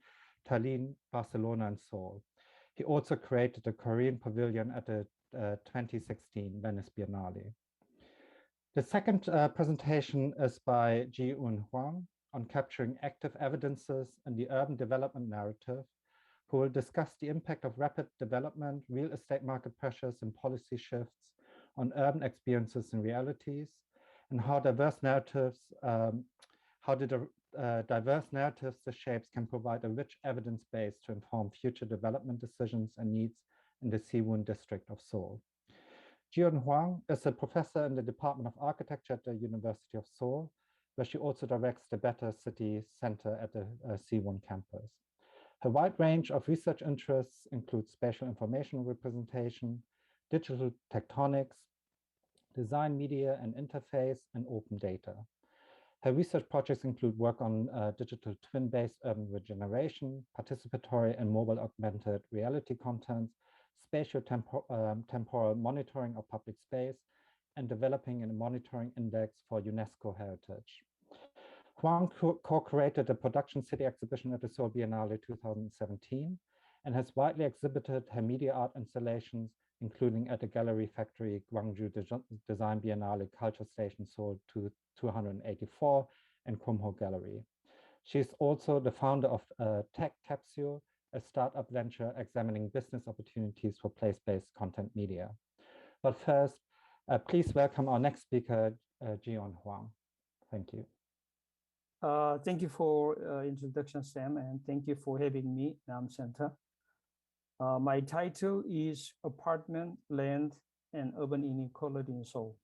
Tallinn, Barcelona, and Seoul. He also created the Korean Pavilion at the 2016 Venice Biennale. The second presentation is by Ji-Eun Hwang on capturing active evidences in the urban development narrative, who will discuss the impact of rapid development, real estate market pressures, and policy shifts on urban experiences and realities, and how diverse narratives, diverse narratives the shapes can provide a rich evidence base to inform future development decisions and needs in the Siwon district of Seoul. Ji-Eun Hwang is a professor in the Department of Architecture at the University of Seoul, where she also directs the Better City Center at the Siwon campus. Her wide range of research interests include spatial information representation, digital tectonics, design media and interface, and open data. Her research projects include work on digital twin-based urban regeneration, participatory and mobile augmented reality content, spatial temporal monitoring of public space, and developing a monitoring index for UNESCO heritage. Hwang co-created the Production City exhibition at the Seoul Biennale 2017 and has widely exhibited her media art installations, including at the Gallery Factory Gwangju Design Biennale Culture Station Seoul 284 and Kumho Gallery. She is also the founder of Tech Capsule, a startup venture examining business opportunities for place-based content media. But first, please welcome our next speaker, Ji-Eun Hwang. Thank you. Thank you for introduction, Sam, and thank you for having me, NAM Center. My title is Apartment, Land, and Urban Inequality in Seoul.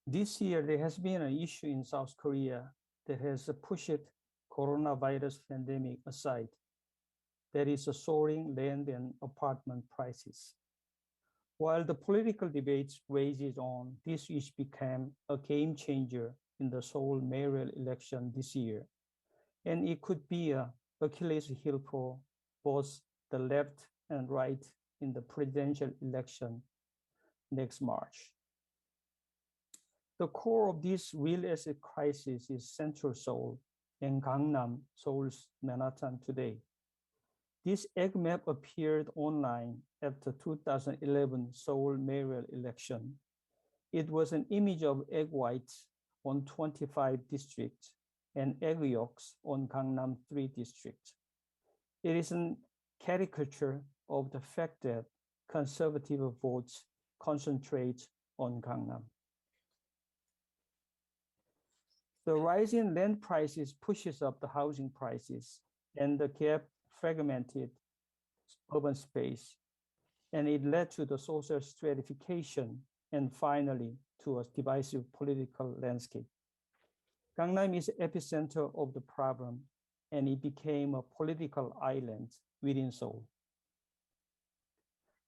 This year, there has been an issue in South Korea that has pushed coronavirus pandemic aside. That is a soaring land and apartment prices. While the political debates rages on, this issue became a game changer in the Seoul mayoral election this year. And it could be an Achilles heel for both the left and right in the presidential election next March. The core of this real estate crisis is Central Seoul and Gangnam, Seoul's Manhattan today. This egg map appeared online after 2011 Seoul mayoral election. It was an image of egg whites on 25 districts and egg yolks on Gangnam 3 districts. It is a caricature of the fact that conservative votes concentrate on Gangnam. The rising land prices pushes up the housing prices, and the gap fragmented urban space, and it led to the social stratification and finally to a divisive political landscape. Gangnam is the epicenter of the problem, and it became a political island within Seoul.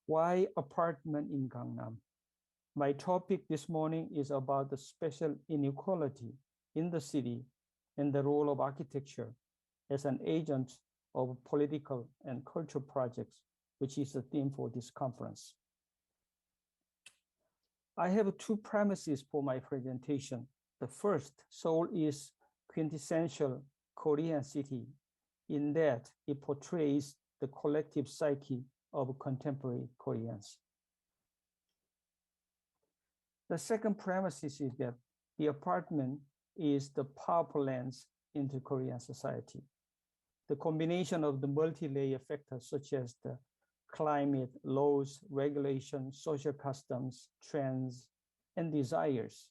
Why apartment in Gangnam? My topic this morning is about the spatial inequality in the city and the role of architecture as an agent of political and cultural projects, which is the theme for this conference. I have two premises for my presentation. The first, Seoul is quintessential Korean city in that it portrays the collective psyche of contemporary Koreans. The second premises is that the apartment is the powerful lens into Korean society. The combination of the multi-layer factors such as the climate, laws, regulations, social customs, trends, and desires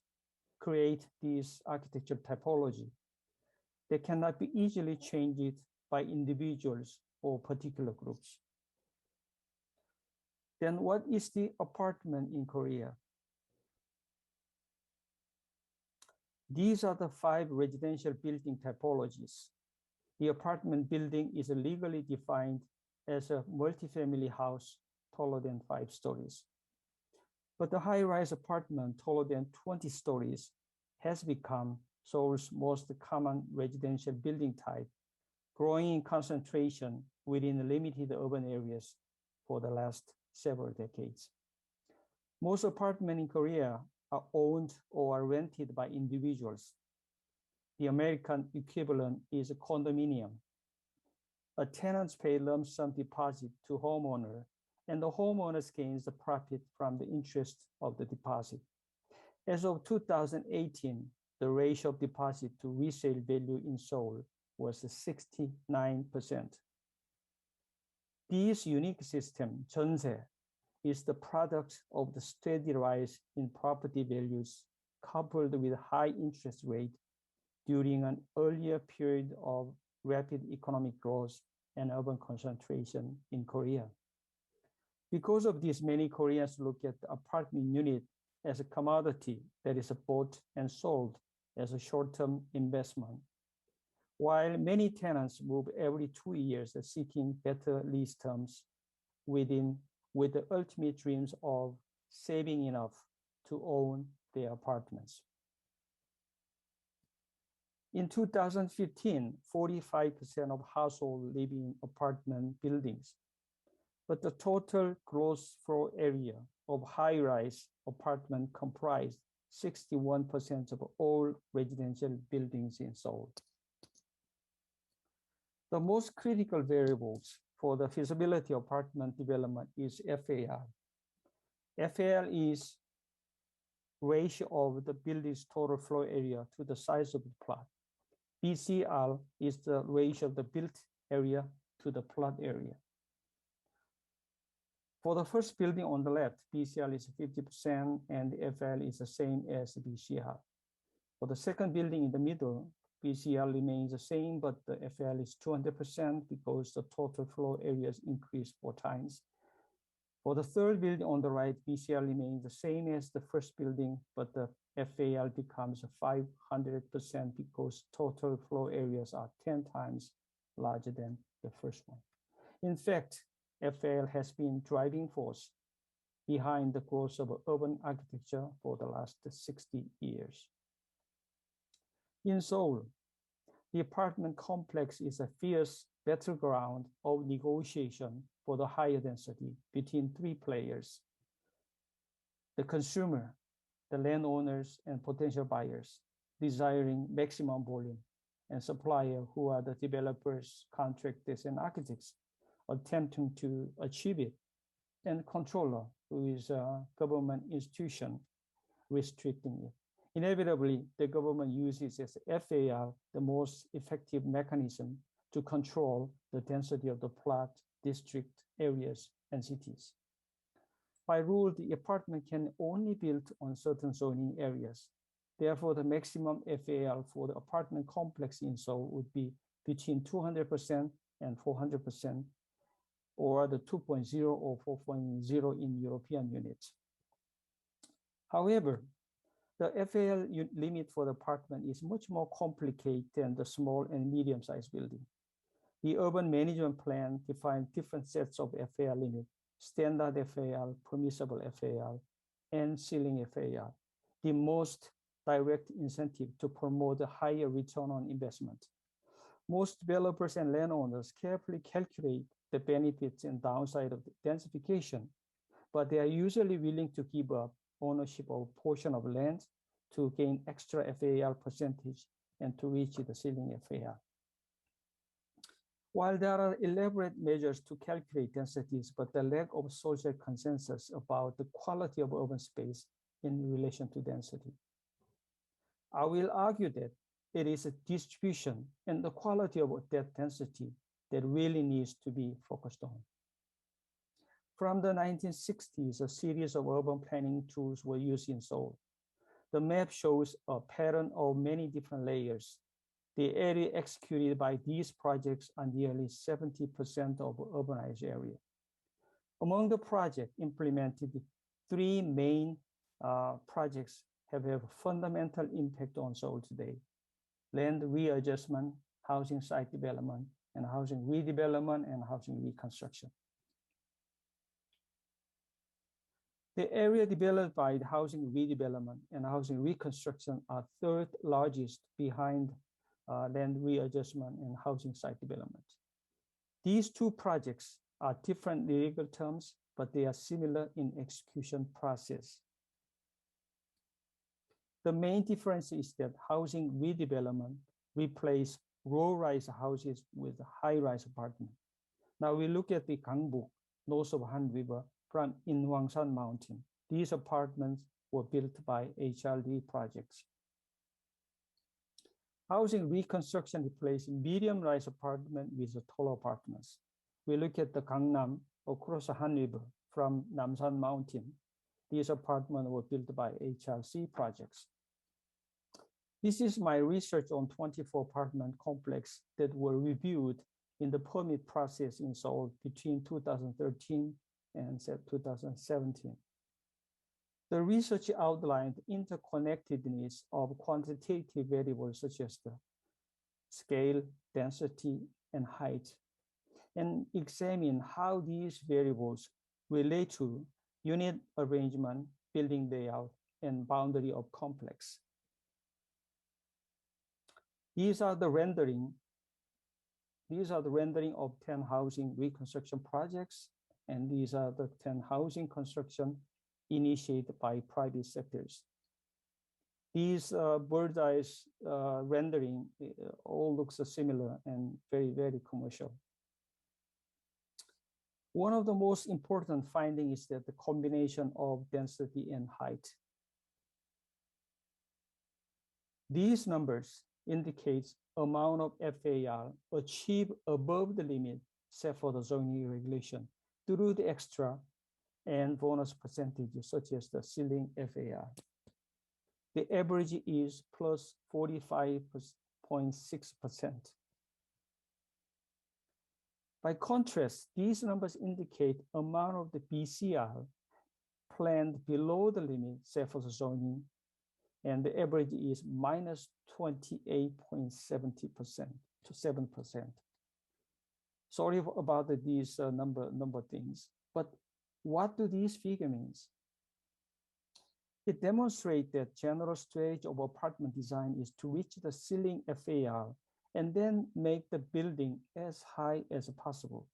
create this architectural typology that cannot be easily changed by individuals or particular groups. Then what is the apartment in Korea? These are the 5 residential building typologies. The apartment building is legally defined as a multifamily house taller than 5 stories. But the high-rise apartment taller than 20 stories has become Seoul's most common residential building type, growing in concentration within limited urban areas for the last several decades. Most apartments in Korea are owned or are rented by individuals. The American equivalent is a condominium. A tenants pay lump sum deposit to homeowner, and the homeowners gains the profit from the interest of the deposit. As of 2018, the ratio of deposit to resale value in Seoul was 69%. This unique system, 전세, is the product of the steady rise in property values coupled with high interest rate during an earlier period of rapid economic growth and urban concentration in Korea. Because of this, many Koreans look at the apartment unit as a commodity that is bought and sold as a short-term investment. While many tenants move every 2 years seeking better lease terms with the ultimate dreams of saving enough to own their apartments. In 2015, 45% of households live in apartment buildings, but the total gross floor area of high-rise apartment comprised 61% of all residential buildings in Seoul. The most critical variables for the feasibility of apartment development is FAR. FAR is ratio of the building's total floor area to the size of the plot. BCR is the ratio of the built area to the plot area. For the first building on the left, BCR is 50% and the FAR is the same as BCR. For the second building in the middle, BCR remains the same, but the FAR is 200% because the total floor areas increased 4 times. For the third building on the right, BCR remains the same as the first building, but the FAR becomes 500% because total floor areas are 10 times larger than the first one. In fact, FAR has been driving force behind the growth of urban architecture for the last 60 years. In Seoul, the apartment complex is a fierce battleground of negotiation for the higher density between 3 players: the consumer, the landowners, and potential buyers desiring maximum volume, and supplier who are the developers, contractors, and architects attempting to achieve it, and controller who is a government institution restricting it. Inevitably, the government uses as FAR the most effective mechanism to control the density of the plot, district, areas, and cities. By rule, the apartment can only be built on certain zoning areas. Therefore, the maximum FAL for the apartment complex in Seoul would be between 200% and 400%, or the 2.0 or 4.0 in European units. However, the FAL limit for the apartment is much more complicated than the small and medium-sized building. The urban management plan defines different sets of FAL limit: standard FAL, permissible FAL, and ceiling FAL, the most direct incentive to promote a higher return on investment. Most developers and landowners carefully calculate the benefits and downside of the densification, but they are usually willing to give up ownership of a portion of land to gain extra FAL percentage and to reach the ceiling FAL. While there are elaborate measures to calculate densities, but the lack of social consensus about the quality of urban space in relation to density. I will argue that it is a distribution and the quality of that density that really needs to be focused on. From the 1960s, a series of urban planning tools were used in Seoul. The map shows a pattern of many different layers. The area executed by these projects are nearly 70% of urbanized area. Among the projects implemented, three main projects have a fundamental impact on Seoul today: land readjustment, housing site development, and housing redevelopment and housing reconstruction. The area developed by the housing redevelopment and housing reconstruction are third largest behind land readjustment and housing site development. These two projects are different legal terms, but they are similar in execution process. The main difference is that housing redevelopment replaces low-rise houses with high-rise apartments. Now we look at the Gangbuk, north of Han River, from Inwangsan Mountain. These apartments were built by HRD projects. Housing reconstruction replaced medium-rise apartment with taller apartments. We look at the Gangnam across the Han River from Namsan Mountain. These apartments were built by HRC projects. This is my research on 24 apartment complexes that were reviewed in the permit process in Seoul between 2013 and 2017. The research outlined interconnectedness of quantitative variables such as the scale, density, and height, and examine how these variables relate to unit arrangement, building layout, and boundary of complex. These are the rendering of 10 housing reconstruction projects, and these are the 10 housing construction initiated by private sectors. These bird's eye rendering all looks similar and very, very commercial. One of the most important findings is that the combination of density and height. These numbers indicates amount of FAR achieved above the limit set for the zoning regulation through the extra and bonus percentages such as the ceiling FAR. The average is plus 45.6%. By contrast, these numbers indicate amount of the BCR planned below the limit set for the zoning, and the average is minus 28.70% to 7%. Sorry about these number things, but what do these figures mean? It demonstrates that general strategy of apartment design is to reach the ceiling FAR and then make the building as high as possible.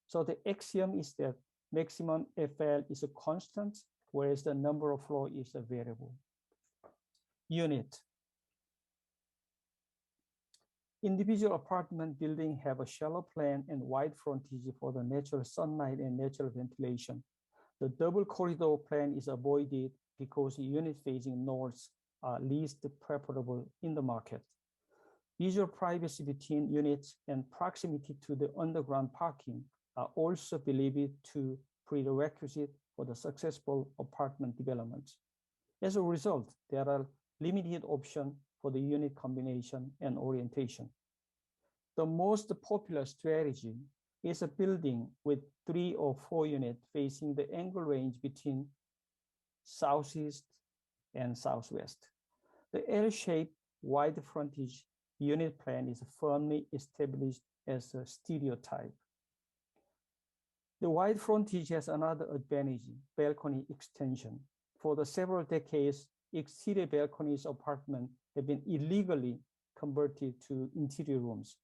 So the axiom is that maximum FAR is a constant, whereas the number of floors is a variable. Unit. Individual apartment buildings have a shallow plan and wide frontage for the natural sunlight and natural ventilation. The double corridor plan is avoided because unit facing north are least preferable in the market. Visual privacy between units and proximity to the underground parking are also believed to prerequisite for the successful apartment development. As a result, there are limited options for the unit combination and orientation. The most popular strategy is a building with 3 or 4 units facing the angle range between southeast and southwest. The L-shaped wide frontage unit plan is firmly established as a stereotype. The wide frontage has another advantage, balcony extension. For the several decades, exterior balconies apartments have been illegally converted to interior rooms.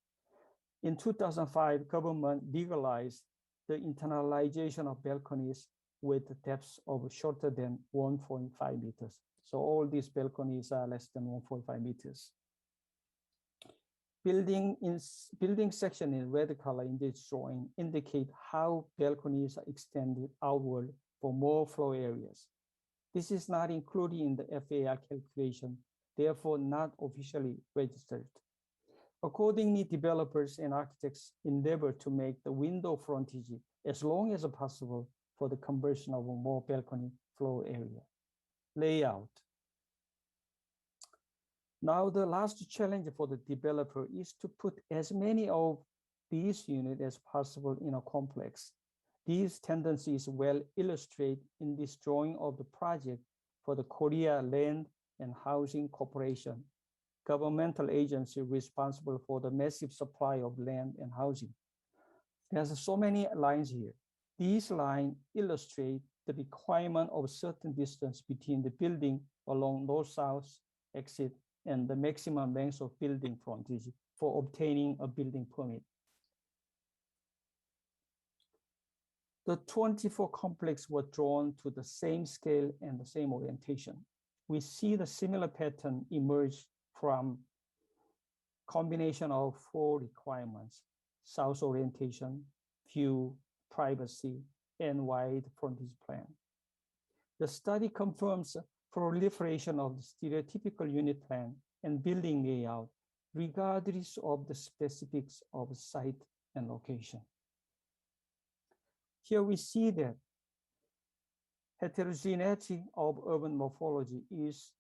In 2005, government legalized the internalization of balconies with depths of shorter than 1.5 meters. So all these balconies are less than 1.5 meters. Building section in red color in this drawing indicate how balconies are extended outward for more floor areas. This is not included in the FAR calculation, therefore not officially registered. Accordingly, developers and architects endeavor to make the window frontage as long as possible for the conversion of a more balcony floor area. Layout. Now, the last challenge for the developer is to put as many of these units as possible in a complex. These tendencies well illustrated in this drawing of the project for the Korea Land and Housing Corporation, governmental agency responsible for the massive supply of land and housing. There's so many lines here. These lines illustrate the requirement of a certain distance between the building along north-south exit and the maximum length of building frontage for obtaining a building permit. The 24 complexes were drawn to the same scale and the same orientation. We see the similar pattern emerge from combination of 4 requirements: south orientation, view, privacy, and wide frontage plan. The study confirms proliferation of the stereotypical unit plan and building layout, regardless of the specifics of site and location. Here we see that heterogeneity of urban morphology is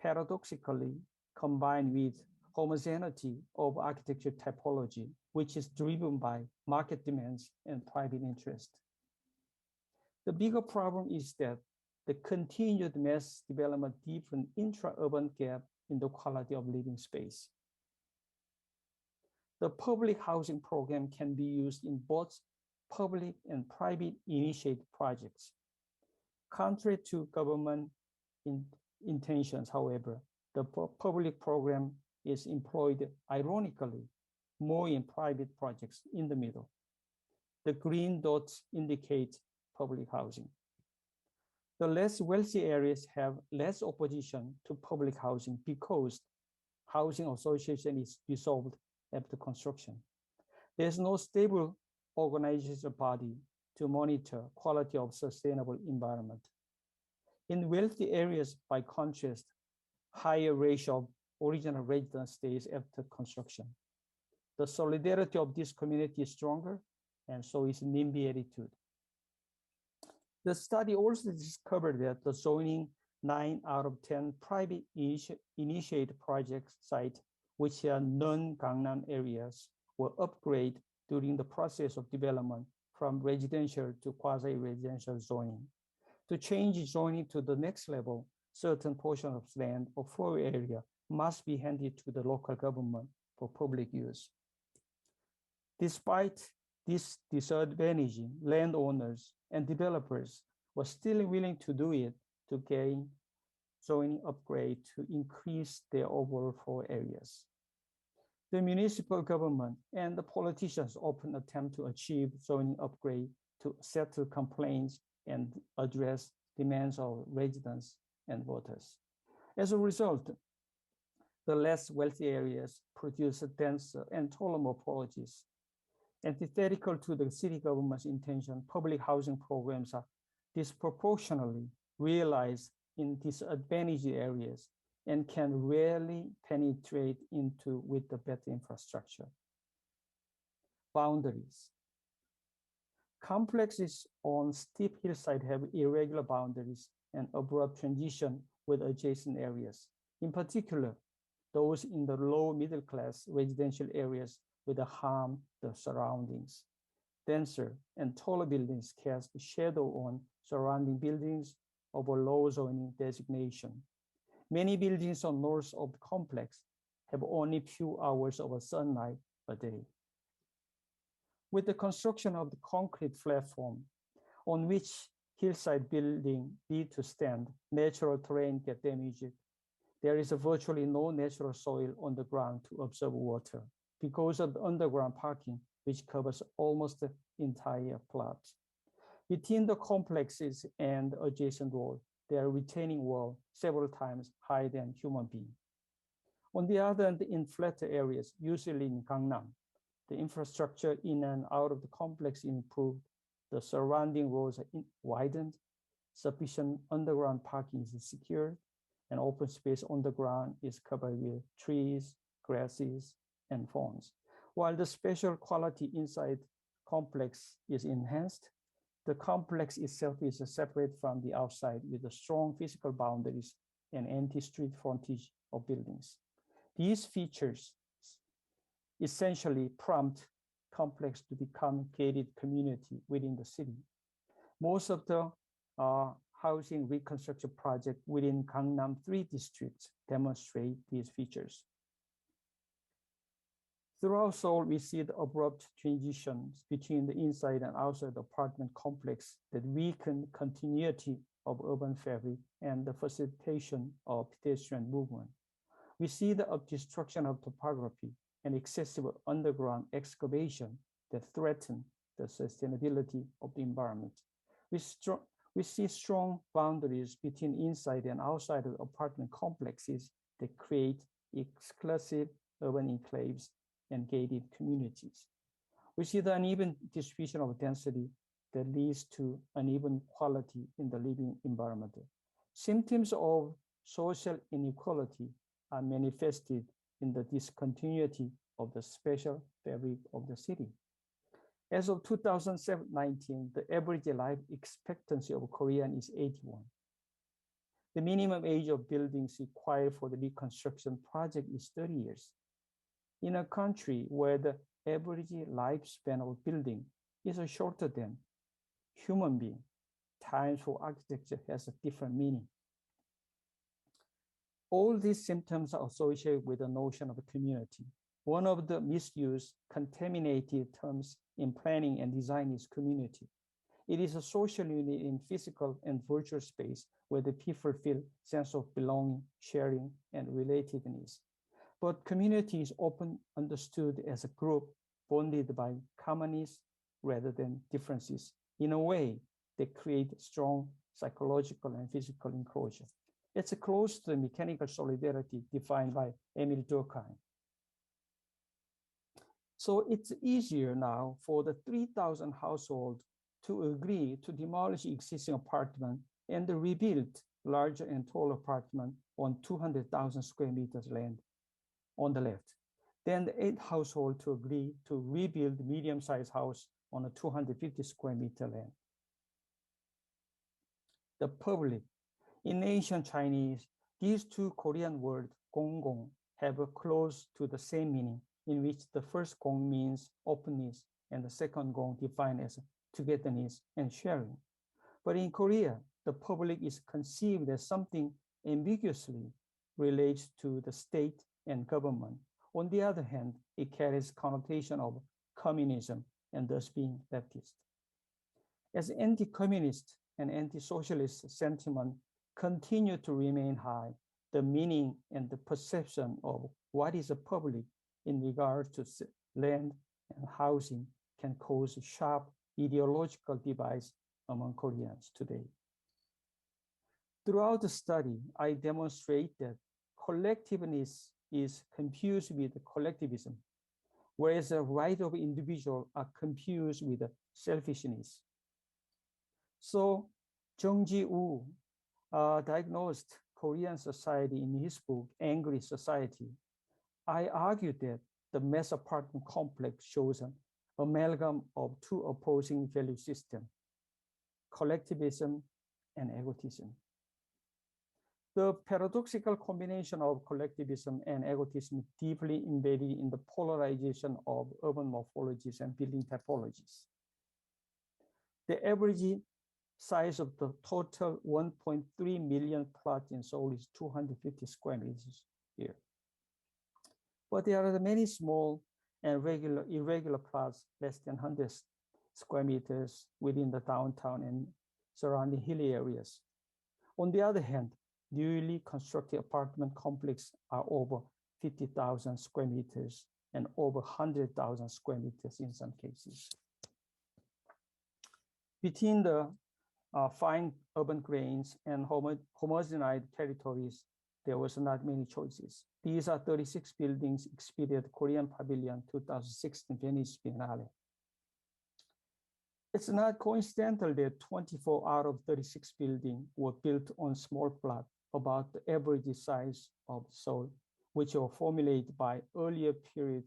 paradoxically combined with homogeneity of architecture typology, which is driven by market demands and private interest. The bigger problem is that the continued mass development deepen intra-urban gap in the quality of living space. The public housing program can be used in both public and private initiated projects. Contrary to government intentions, however, the public program is employed ironically more in private projects in the middle. The green dots indicate public housing. The less wealthy areas have less opposition to public housing because housing association is dissolved after construction. There's no stable organizational body to monitor quality of sustainable environment. In wealthy areas, by contrast, higher ratio of original resident stays after construction. The solidarity of this community is stronger, and so is NIMBY attitude. The study also discovered that the zoning 9 out of 10 private initiated project sites, which are non-Gangnam areas, were upgraded during the process of development from residential to quasi-residential zoning. To change zoning to the next level, certain portion of land or floor area must be handed to the local government for public use. Despite this disadvantage, landowners and developers were still willing to do it to gain zoning upgrade to increase their overall floor areas. The municipal government and the politicians often attempt to achieve zoning upgrade to settle complaints and address demands of residents and voters. As a result, the less wealthy areas produce denser and taller morphologies. Antithetical to the city government's intention, public housing programs are disproportionately realized in disadvantaged areas and can rarely penetrate into with the better infrastructure. Boundaries. Complexes on steep hillside have irregular boundaries and abrupt transition with adjacent areas. In particular, those in the low middle class residential areas will harm the surroundings. Denser and taller buildings cast shadow on surrounding buildings of a low zoning designation. Many buildings on north of the complex have only few hours of sunlight a day. With the construction of the concrete platform on which hillside building need to stand, natural terrain get damaged. There is virtually no natural soil on the ground to absorb water because of the underground parking, which covers almost the entire plot. Between the complexes and the adjacent wall, there are retaining wall several times higher than human being. On the other hand, in flatter areas, usually in Gangnam, the infrastructure in and out of the complex improved, the surrounding roads are widened, sufficient underground parking is secured, and open space on the ground is covered with trees, grasses, and fawns. While the spatial quality inside complex is enhanced, the complex itself is separate from the outside with the strong physical boundaries and anti-street frontage of buildings. These features essentially prompt complex to become gated community within the city. Most of the housing reconstruction project within Gangnam 3 districts demonstrate these features. Throughout Seoul, we see the abrupt transitions between the inside and outside apartment complex that weaken continuity of urban fabric and the facilitation of pedestrian movement. We see the destruction of topography and excessive underground excavation that threaten the sustainability of the environment. We see strong boundaries between inside and outside of apartment complexes that create exclusive urban enclaves and gated communities. We see the uneven distribution of density that leads to uneven quality in the living environment. Symptoms of social inequality are manifested in the discontinuity of the spatial fabric of the city. As of 2019, the average life expectancy of Korean is 81. The minimum age of buildings required for the reconstruction project is 30 years. In a country where the average lifespan of a building is shorter than human being, time for architecture has a different meaning. All these symptoms are associated with the notion of a community. One of the misused, contaminated terms in planning and design is community. It is a social unit in physical and virtual space where the people feel sense of belonging, sharing, and relatedness. But community is often understood as a group bonded by commonness rather than differences in a way that create strong psychological and physical enclosure. It's close to the mechanical solidarity defined by Emil Durkheim. So it's easier now for the 3,000 households to agree to demolish existing apartment and rebuild larger and taller apartment on 200,000 square meters land on the left. Then the 8 households to agree to rebuild medium-sized house on a 250 square meter land. The public. In ancient Chinese, these two Korean words, gonggong, have close to the same meaning, in which the first gong means openness and the second gong defined as togetherness and sharing. But in Korea, the public is conceived as something ambiguously relates to the state and government. On the other hand, it carries connotation of communism and thus being leftist. As anti-communist and anti-socialist sentiment continue to remain high, the meaning and the perception of what is a public in regard to land and housing can cause sharp ideological divides among Koreans today. Throughout the study, I demonstrate that collectiveness is confused with collectivism, whereas the right of individual are confused with selfishness. So Jung Ji-woo diagnosed Korean society in his book, Angry Society, I argued that the mass apartment complex shows an amalgam of two opposing value systems, collectivism and egotism. The paradoxical combination of collectivism and egotism deeply embedded in the polarization of urban morphologies and building typologies. The average size of the total 1.3 million plot in Seoul is 250 square meters here. But there are many small and irregular plots less than 100 square meters within the downtown and surrounding hilly areas. On the other hand, newly constructed apartment complexes are over 50,000 square meters and over 100,000 square meters in some cases. Between the fine urban grains and homogenized territories, there was not many choices. These are 36 buildings exhibited at Korean Pavilion 2016 Venice Biennale. It's not coincidental that 24 out of 36 buildings were built on small plots, about the average size of Seoul, which were formulated by earlier period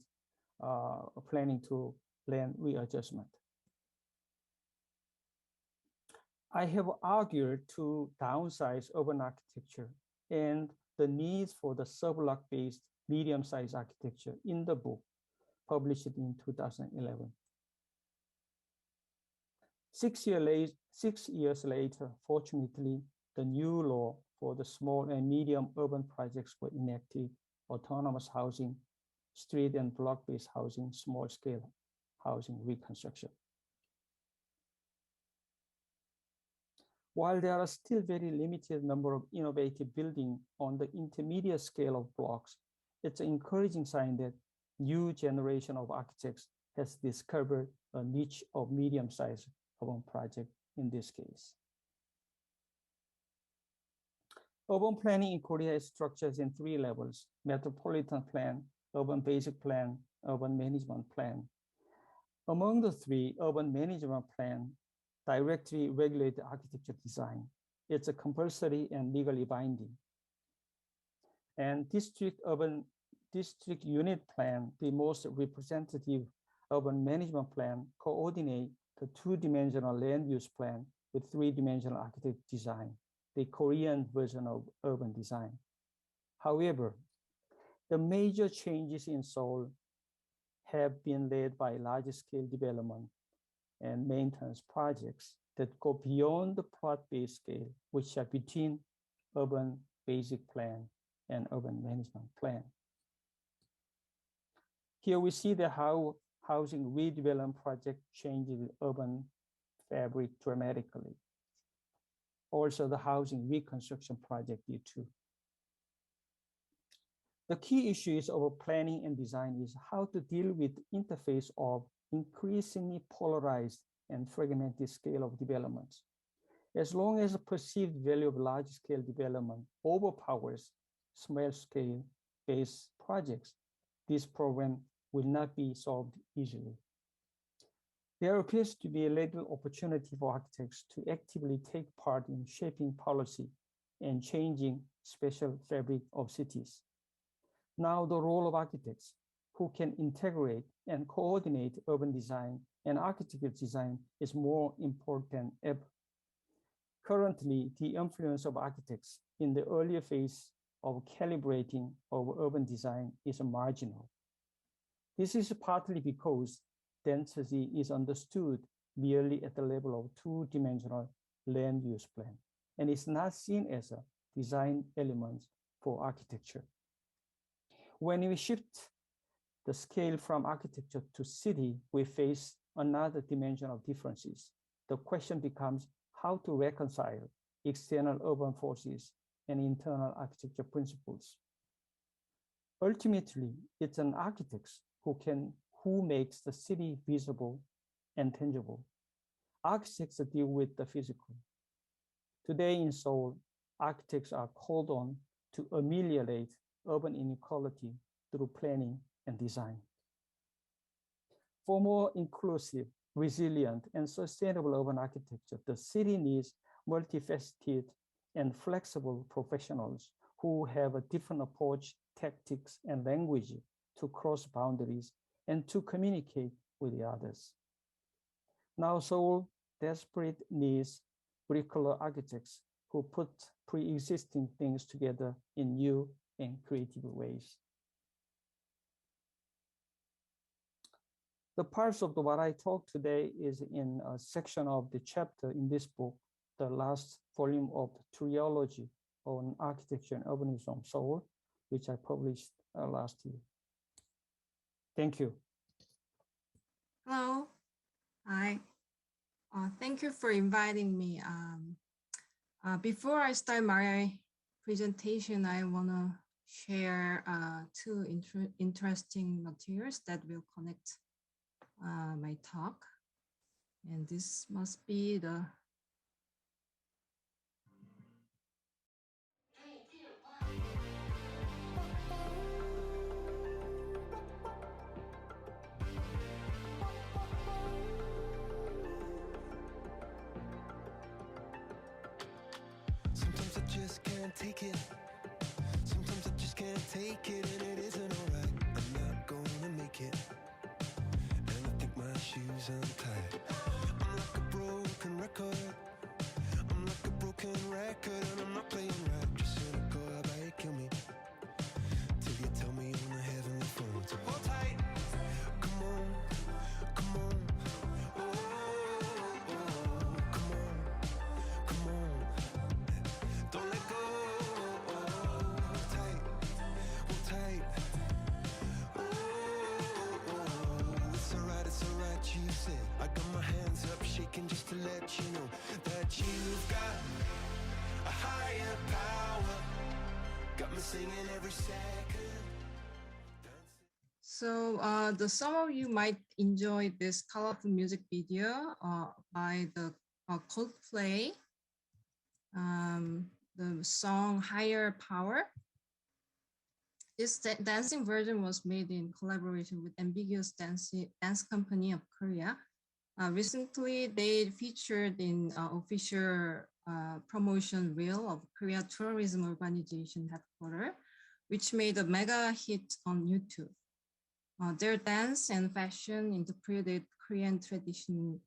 planning to land readjustment. I have argued to downsize urban architecture and the needs for the subblock-based medium-sized architecture in the book published in 2011. 6 years later, fortunately, the new law for the small and medium urban projects were enacted: autonomous housing, street and block-based housing, small-scale housing reconstruction. While there are still very limited number of innovative buildings on the intermediate scale of blocks, it's an encouraging sign that new generation of architects has discovered a niche of medium-sized urban project in this case. Urban planning in Korea is structured in 3 levels: metropolitan plan, urban basic plan, urban management plan. Among the 3, urban management plan directly regulates architecture design. It's a compulsory and legally binding. And district unit plan, the most representative urban management plan, coordinate the 2-dimensional land use plan with 3-dimensional architecture design, the Korean version of urban design. However, the major changes in Seoul have been led by large-scale development and maintenance projects that go beyond the plot-based scale, which are between urban basic plan and urban management plan. Here we see how housing redevelopment project changes the urban fabric dramatically. Also, the housing reconstruction project did too. The key issues of planning and design is how to deal with the interface of increasingly polarized and fragmented scale of developments. As long as the perceived value of large-scale development overpowers small-scale based projects, this problem will not be solved easily. There appears to be a little opportunity for architects to actively take part in shaping policy and changing spatial fabric of cities. Now the role of architects who can integrate and coordinate urban design and architecture design is more important than ever. Currently, the influence of architects in the earlier phase of calibrating of urban design is marginal. This is partly because density is understood merely at the level of 2-dimensional land use plan, and is not seen as a design element for architecture. When we shift the scale from architecture to city, we face another dimension of differences. The question becomes how to reconcile external urban forces and internal architecture principles. Ultimately, it's an architect who makes the city visible and tangible. Architects deal with the physical. Today in Seoul, architects are called on to ameliorate urban inequality through planning and design. For more inclusive, resilient, and sustainable urban architecture, the city needs multifaceted and flexible professionals who have a different approach, tactics, and language to cross boundaries and to communicate with the others. Now Seoul desperately needs bricklayer architects who put pre-existing things together in new and creative ways. The parts of what I talk today is in a section of the chapter in this book, the last volume of Trilogy on Architecture and Urbanism, Seoul, which I published last year. Thank you. Hello. Hi. Thank you for inviting me. Before I start my presentation, I want to share two interesting materials that will connect my talk. And this must be the Sometimes I just can't take it. Sometimes I just can't take it, and it isn't alright. I'm not gonna make it, and I think my shoes untied. I'm like a broken record. I'm like a broken record, and I'm not playing right. Just cynical, how about you kill me till you tell me on the heavenly phone to hold tight. Come on, come on. Oh, oh, come on, come on. Don't let go. Hold tight, hold tight. Oh, it's alright, you said. I got my hands up shaking just to let you know that you've got a higher power. Got me singing every second. So some of you might enjoy this colorful music video by the Coldplay. The song Higher Power. This dancing version was made in collaboration with Ambiguous Dance Company of Korea. Recently, they featured in official promotion reel of Korea Tourism Urbanization Headquarters, which made a mega hit on YouTube. Their dance and fashion interpreted Korean tradition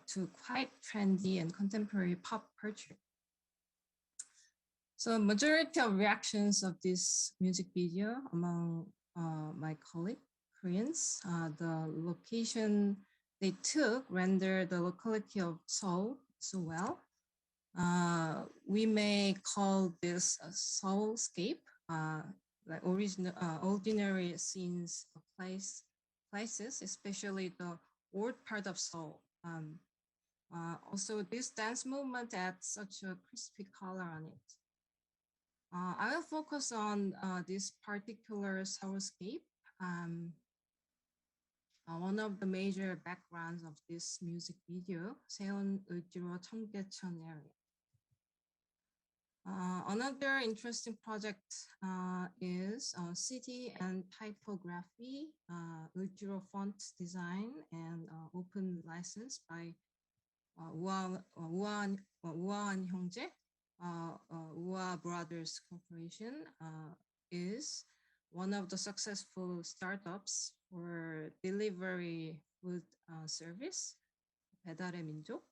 to quite trendy and contemporary pop culture. So majority of reactions of this music video among my colleague Koreans, the location they took rendered the locality of Seoul so well. We may call this a Seoulscape, like ordinary scenes of places, especially the old part of Seoul. Also, this dance movement adds such a crispy color on it. I will focus on this particular Seoulscape. One of the major backgrounds of this music video, Seon Eujiro Cheonggyecheon area. Another interesting project is city and typography, Eujiro font design and open license by 우아한 형제, 우아 Brothers Corporation is one of the successful startups for delivery food service, 배달의 민족.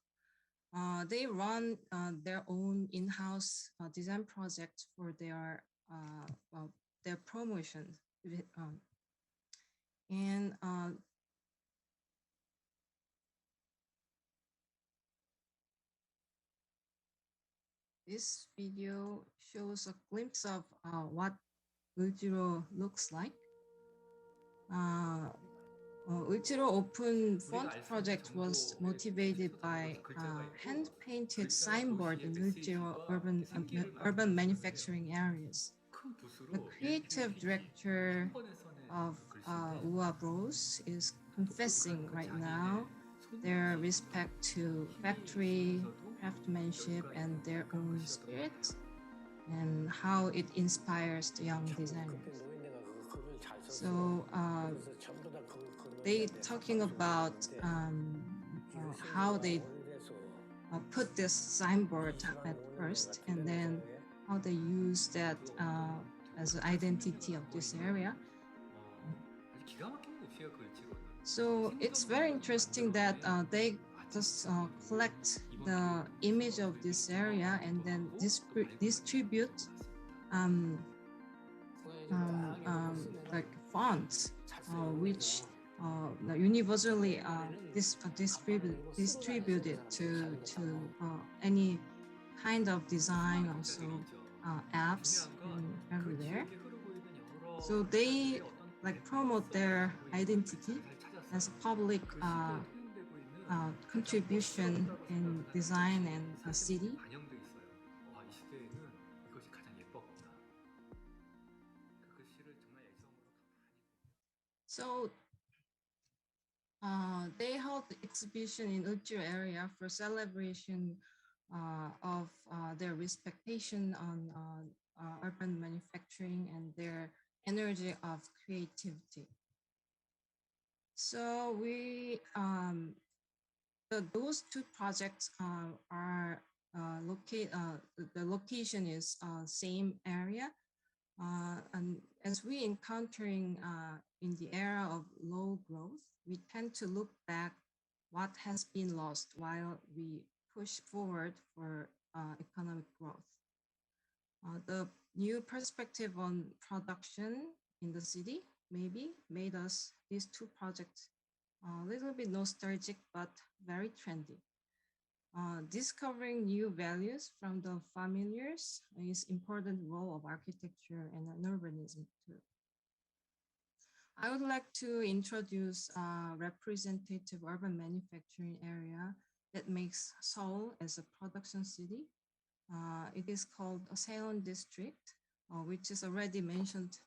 They run their own in-house design project for their promotion. And this video shows a glimpse of what Eujiro looks like. Eujiro Open Font project was motivated by hand-painted signboard in Eujiro urban manufacturing areas. The creative director of 우아 Bros is confessing right now their respect to factory craftsmanship and their own spirit, and how it inspires the young designers. So they talking about how they put this signboard at first, and then how they use that as an identity of this area. So it's very interesting that they just collect the image of this area and then distribute like fonts, which universally distributed to any kind of design, also apps everywhere. So they like promote their identity as a public contribution in design and a city. So they held the exhibition in Uju area for celebration of their respectation on urban manufacturing and their energy of creativity. So those two projects are the location is same area. And as we encountering in the era of low growth, we tend to look back what has been lost while we push forward for economic growth. The new perspective on production in the city maybe made us these two projects a little bit nostalgic, but very trendy. Discovering new values from the familiars is important role of architecture and urbanism too. I would like to introduce a representative urban manufacturing area that makes Seoul as a production city. It is called Seon District, which is already mentioned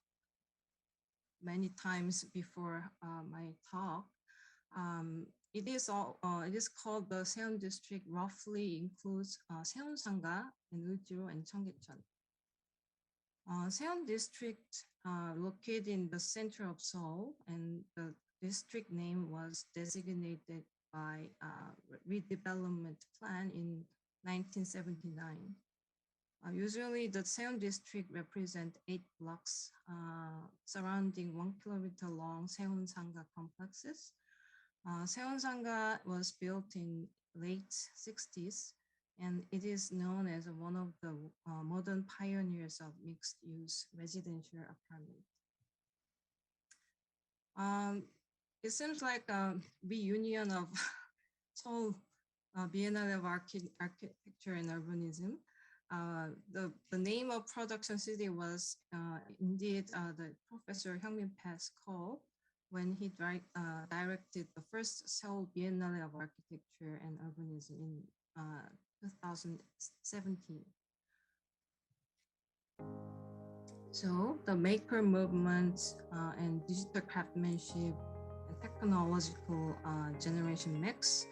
many times before my talk. It is called the Seon District. Roughly includes Seonsanga and Uljiro and Cheonggyecheon. Seon District located in the center of Seoul, and the district name was designated by redevelopment plan in 1979. Usually, the Seon District represent 8 blocks surrounding 1 kilometer long Seonsanga complexes. Seonsanga was built in late 60s, and it is known as one of the modern pioneers of mixed-use residential apartment. It seems like a reunion of Seoul Biennale of Architecture and Urbanism. The name of production city was indeed the Professor Hyungmin Pa's call when he directed the first Seoul Biennale of Architecture and Urbanism in 2017. So the maker movement and digital craftsmanship and technological generation mix,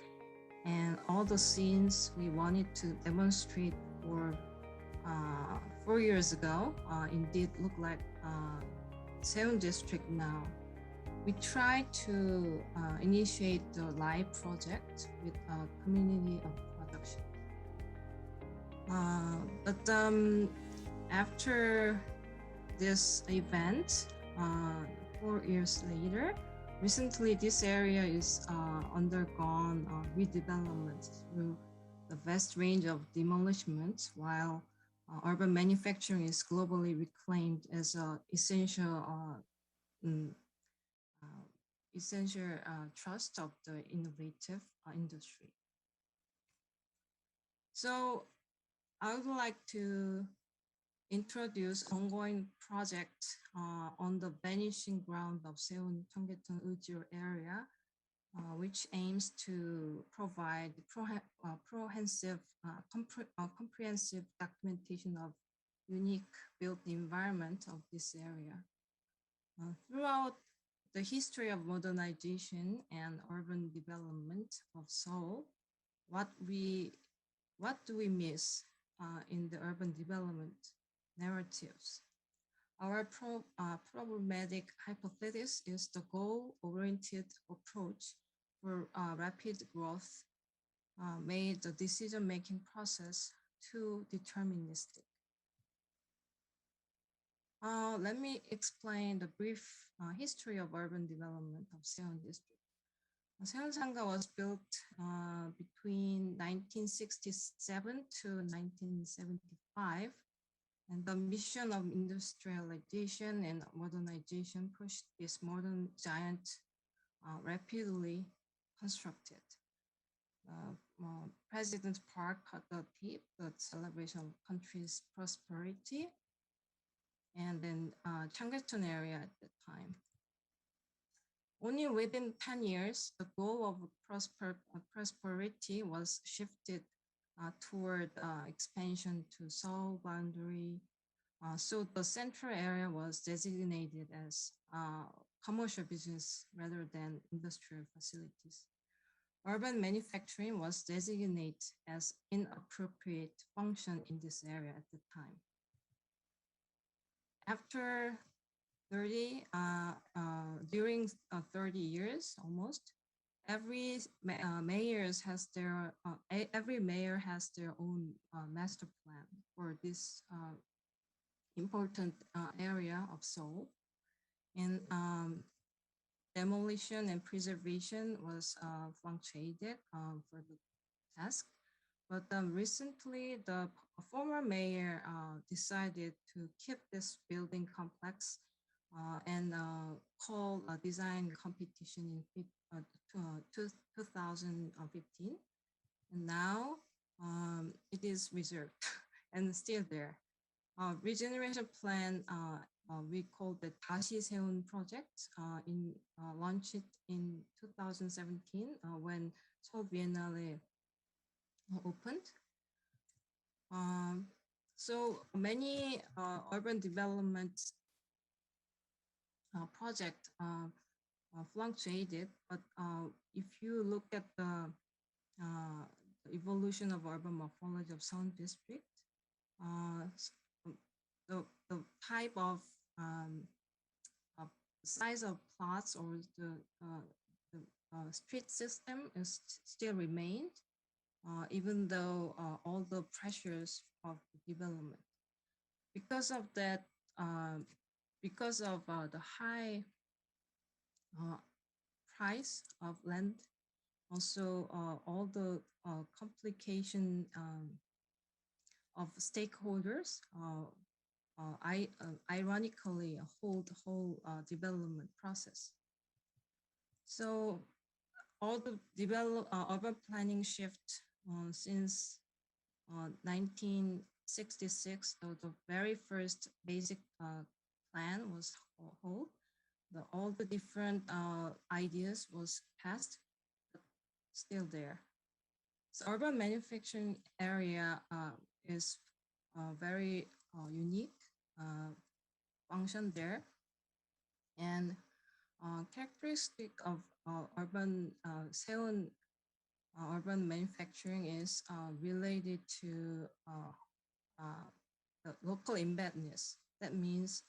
and all the scenes we wanted to demonstrate for 4 years ago indeed look like Seoul District now. We try to initiate the live project with a community of production. But after this event, 4 years later, recently this area is undergone redevelopment through the vast range of demolishments, while urban manufacturing is globally reclaimed as an essential trust of the innovative industry. So I would like to introduce ongoing project on the vanishing ground of Seon, Cheonggyecheon, Uljiro area, which aims to provide comprehensive documentation of unique built environment of this area. Throughout the history of modernization and urban development of Seoul, what do we miss in the urban development narratives? Our problematic hypothesis is the goal-oriented approach for rapid growth made the decision-making process too deterministic. Let me explain the brief history of urban development of Seon district. Seonsanga was built between 1967 to 1975, and the mission of industrialization and modernization pushed this modern giant rapidly constructed. President Park cut the tip, the celebration of country's prosperity, and then Changgyecheon area at the time. Only within 10 years, the goal of prosperity was shifted toward expansion to Seoul boundary. So the central area was designated as commercial business rather than industrial facilities. Urban manufacturing was designated as inappropriate function in this area at the time. After during 30 years almost, every mayor has their own master plan for this important area of Seoul, and demolition and preservation was fluctuated for the task. But recently, the former mayor decided to keep this building complex and call a design competition in 2015. And now it is reserved and still there. Regeneration plan, we call the 다시 세운 project, launched in 2017 when Seoul Biennale opened. So many urban development project fluctuated, but if you look at the evolution of urban morphology of Seoul district, the type of size of plots or the street system is still remained, even though all the pressures of development. Because of that, because of the high price of land, also all the complication of stakeholders, ironically hold the whole development process. So all the urban planning shift since 1966, so the very first basic plan was hold. All the different ideas was passed, but still there. So urban manufacturing area is very unique function there, and characteristic of urban Seoul urban manufacturing is related to the local embeddedness. That means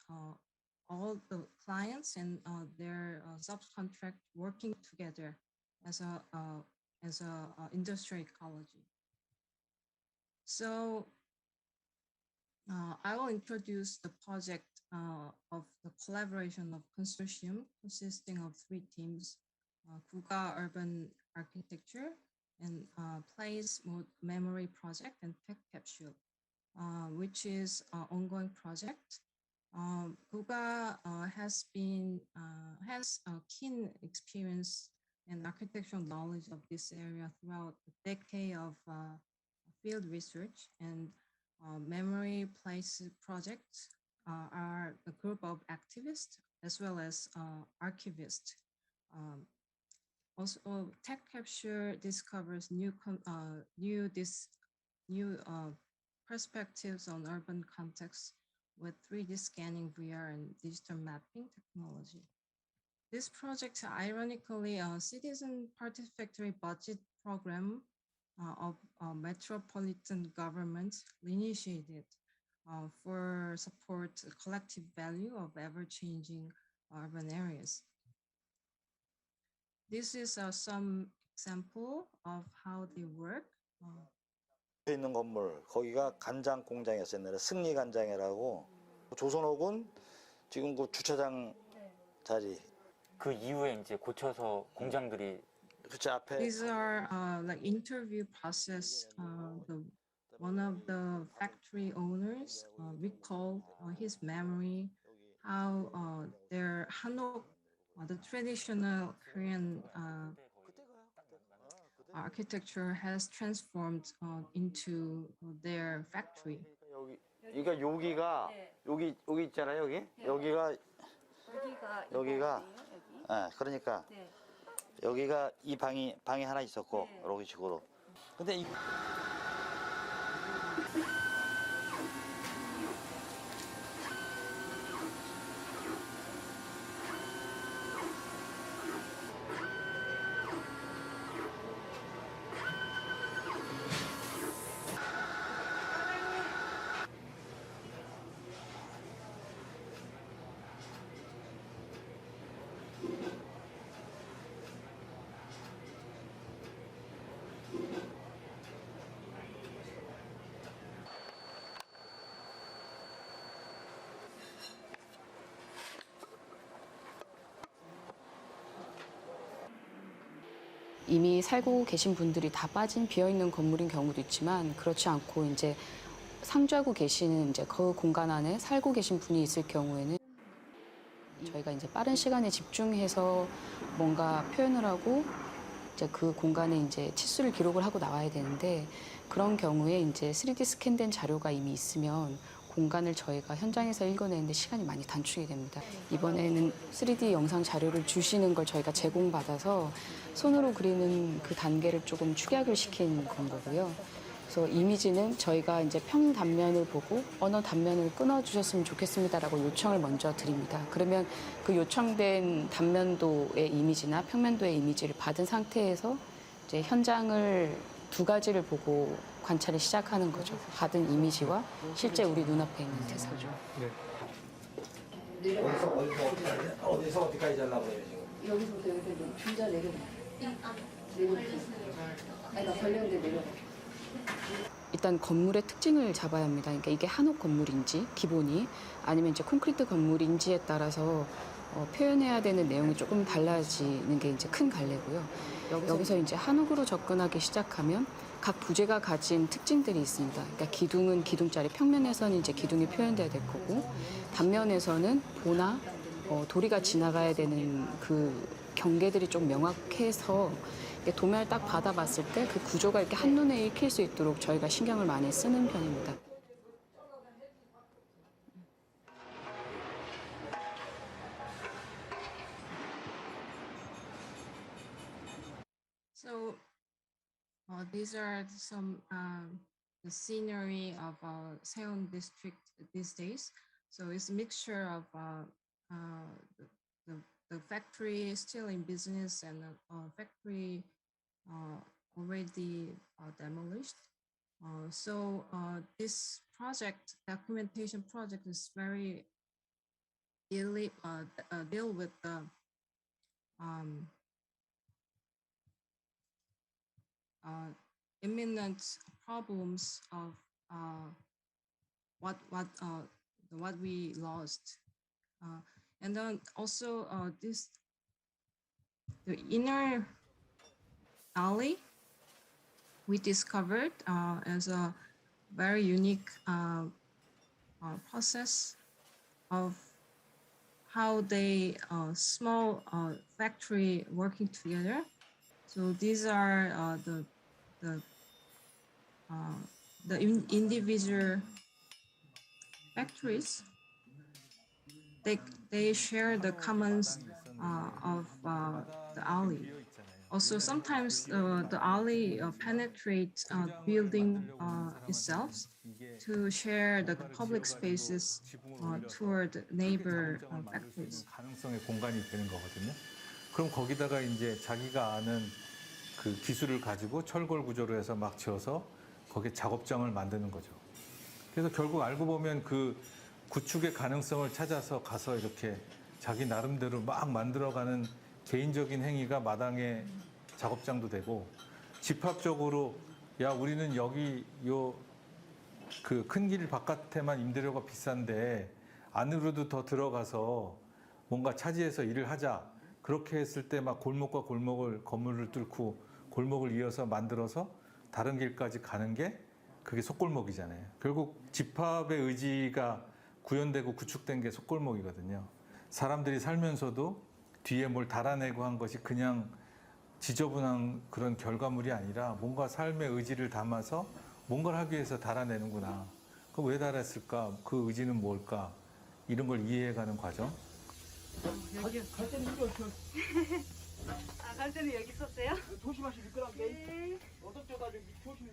all the clients and their subcontract working together as a industrial ecology. So I will introduce the project of the collaboration of consortium consisting of 3 teams: Guga Urban Architecture, and Place Memory Project, and Tech Capsule, which is an ongoing project. Guga has a keen experience and architectural knowledge of this area throughout a decade of field research, and Memory Place projects are a group of activists as well as archivists. Also, Tech Capture discovers new perspectives on urban context with 3D scanning, VR, and digital mapping technology. This project, ironically, a citizen participatory budget program of metropolitan government initiated for support collective value of ever-changing urban areas. This is some example of how they work. 옆에 있는 건물 거기가 간장 공장이었어요. 옛날에 승리 간장이라고. 조선옥은 지금 그 주차장 자리. 그 이후에 이제 고쳐서 공장들이 그치 앞에. These are like interview process. One of the factory owners recalled his memory how their hanok, the traditional Korean architecture has transformed into their factory. 그러니까 여기가 여기 있잖아요. 여기가 그러니까 여기가 이 방이 하나 있었고 이런 식으로. 근데 이 이미 살고 계신 분들이 다 빠진 비어있는 건물인 경우도 있지만 그렇지 않고 이제 상주하고 계시는 이제 그 공간 안에 살고 계신 분이 있을 경우에는 저희가 이제 빠른 시간에 집중해서 뭔가 표현을 하고 이제 그 공간에 이제 치수를 기록을 하고 나와야 되는데 그런 경우에 이제 3D 스캔된 자료가 이미 있으면 공간을 저희가 현장에서 읽어내는데 시간이 많이 단축이 됩니다. 이번에는 3D 영상 자료를 주시는 걸 저희가 제공받아서 손으로 그리는 그 단계를 조금 축약을 시킨 건 거고요. 그래서 이미지는 저희가 이제 평 단면을 보고 언어 단면을 끊어주셨으면 좋겠습니다라고 요청을 먼저 드립니다. 그러면 그 요청된 단면도의 이미지나 평면도의 이미지를 받은 상태에서 이제 현장을 두 가지를 보고 관찰을 시작하는 거죠. 받은 이미지와 실제 우리 눈앞에 있는 대사죠. 어디서 어디까지 잘라고 그래요 지금? 여기서부터 여기서 줄자 내려가. 아니, 걸렸는데 내려가. 일단 건물의 특징을 잡아야 합니다. 그러니까 이게 한옥 건물인지 기본이 아니면 이제 콘크리트 건물인지에 따라서 표현해야 되는 내용이 조금 달라지는 게 이제 큰 갈래고요. 여기서 이제 한옥으로 접근하기 시작하면 각 부재가 가진 특징들이 있습니다. 그러니까 기둥은 기둥자리, 평면에서는 이제 기둥이 표현돼야 될 거고 단면에서는 보나 도리가 지나가야 되는 그 경계들이 좀 명확해서 도면을 딱 받아봤을 때 그 구조가 이렇게 한눈에 익힐 수 있도록 저희가 신경을 많이 쓰는 편입니다. So these are some the scenery of Seon district these days. So it's a mixture of the factory still in business and factory already demolished. So this project, documentation project, is very deal with the imminent problems of what we lost, and then also the inner alley we discovered as a very unique process of how they small factory working together. So these are the individual factories. They share the commons of the alley. Also, sometimes the alley penetrates building itself to share the public spaces toward neighbor factories. 가능성의 공간이 되는 거거든요. 그럼 거기다가 이제 자기가 아는 그 기술을 가지고 철골 구조로 해서 막 지어서 거기에 작업장을 만드는 거죠. 그래서 결국 알고 보면 그 구축의 가능성을 찾아서 가서 이렇게 자기 나름대로 막 만들어가는 개인적인 행위가 마당에 작업장도 되고 집합적으로 야 우리는 여기 요 그 큰 길 바깥에만 임대료가 비싼데 안으로도 더 들어가서 뭔가 차지해서 일을 하자. 그렇게 했을 때 막 골목과 골목을 건물을 뚫고 골목을 이어서 만들어서 다른 길까지 가는 게 그게 속골목이잖아요. 결국 집합의 의지가 구현되고 구축된 게 속골목이거든요. 사람들이 살면서도 뒤에 뭘 달아내고 한 것이 그냥 지저분한 그런 결과물이 아니라 뭔가 삶의 의지를 담아서 뭔가를 하기 위해서 달아내는구나. 그럼 왜 달았을까? 그 의지는 뭘까? 이런 걸 이해해가는 과정. 갈 때는 여기 없어. 아, 갈 때는 여기 있었어요? 조심하시 미끄럼게. 네. 어떤 쪽 가지고 조심.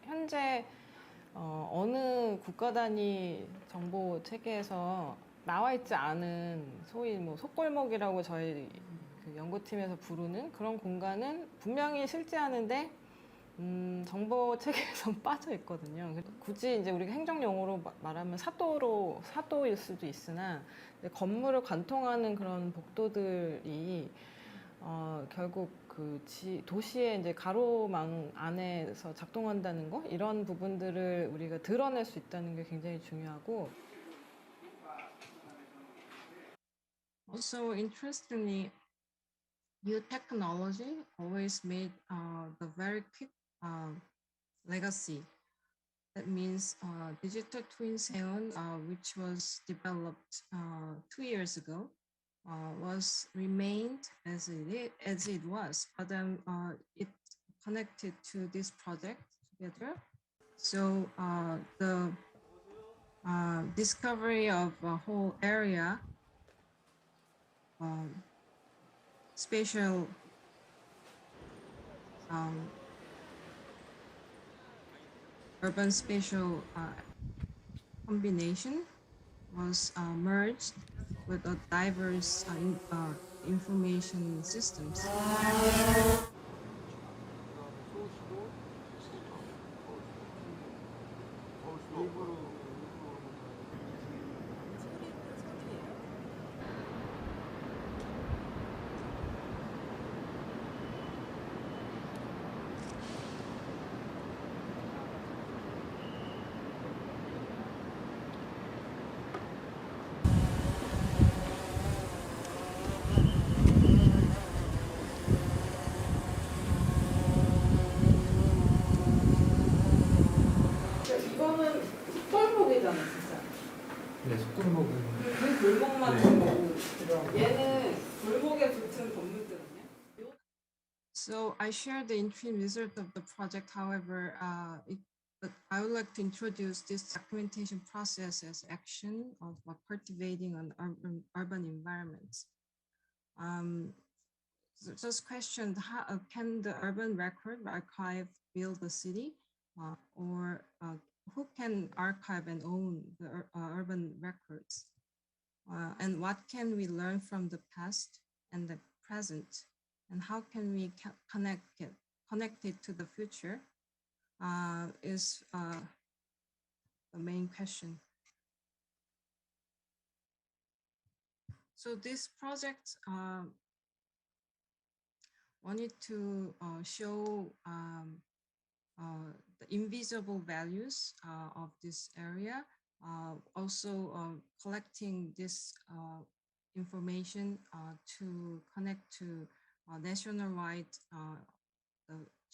현재 어느 국가 단위 정보 체계에서 나와 있지 않은 소위 뭐 속골목이라고 저희 그 연구팀에서 부르는 그런 공간은 분명히 실제하는데 정보 체계에서 빠져 있거든요. 굳이 이제 우리가 행정용어로 말하면 사도일 수도 있으나 건물을 관통하는 그런 복도들이 결국 그 도시의 이제 가로망 안에서 작동한다는 거 이런 부분들을 우리가 드러낼 수 있다는 게 굉장히 중요하고. Also, interestingly, new technology always made the very quick legacy. That means digital twin Seon, which was developed 2 years ago, was remained as it was, but then it connected to this project together. So the discovery of a whole area, spatial urban spatial combination was merged with a diverse information systems. 이거는 속골목이잖아, 진짜. 네, 속골목은. 그 골목만 정보고 얘는 골목에 붙은 건물들은요? So I share the interim result of the project. However, but I would like to introduce this documentation process as action of cultivating an urban environment. Just questioned, how can the urban record archive build the city, or who can archive and own the urban records? And what can we learn from the past and the present? And how can we connect it to the future is the main question. So this project wanted to show the invisible values of this area, also collecting this information to connect to nationwide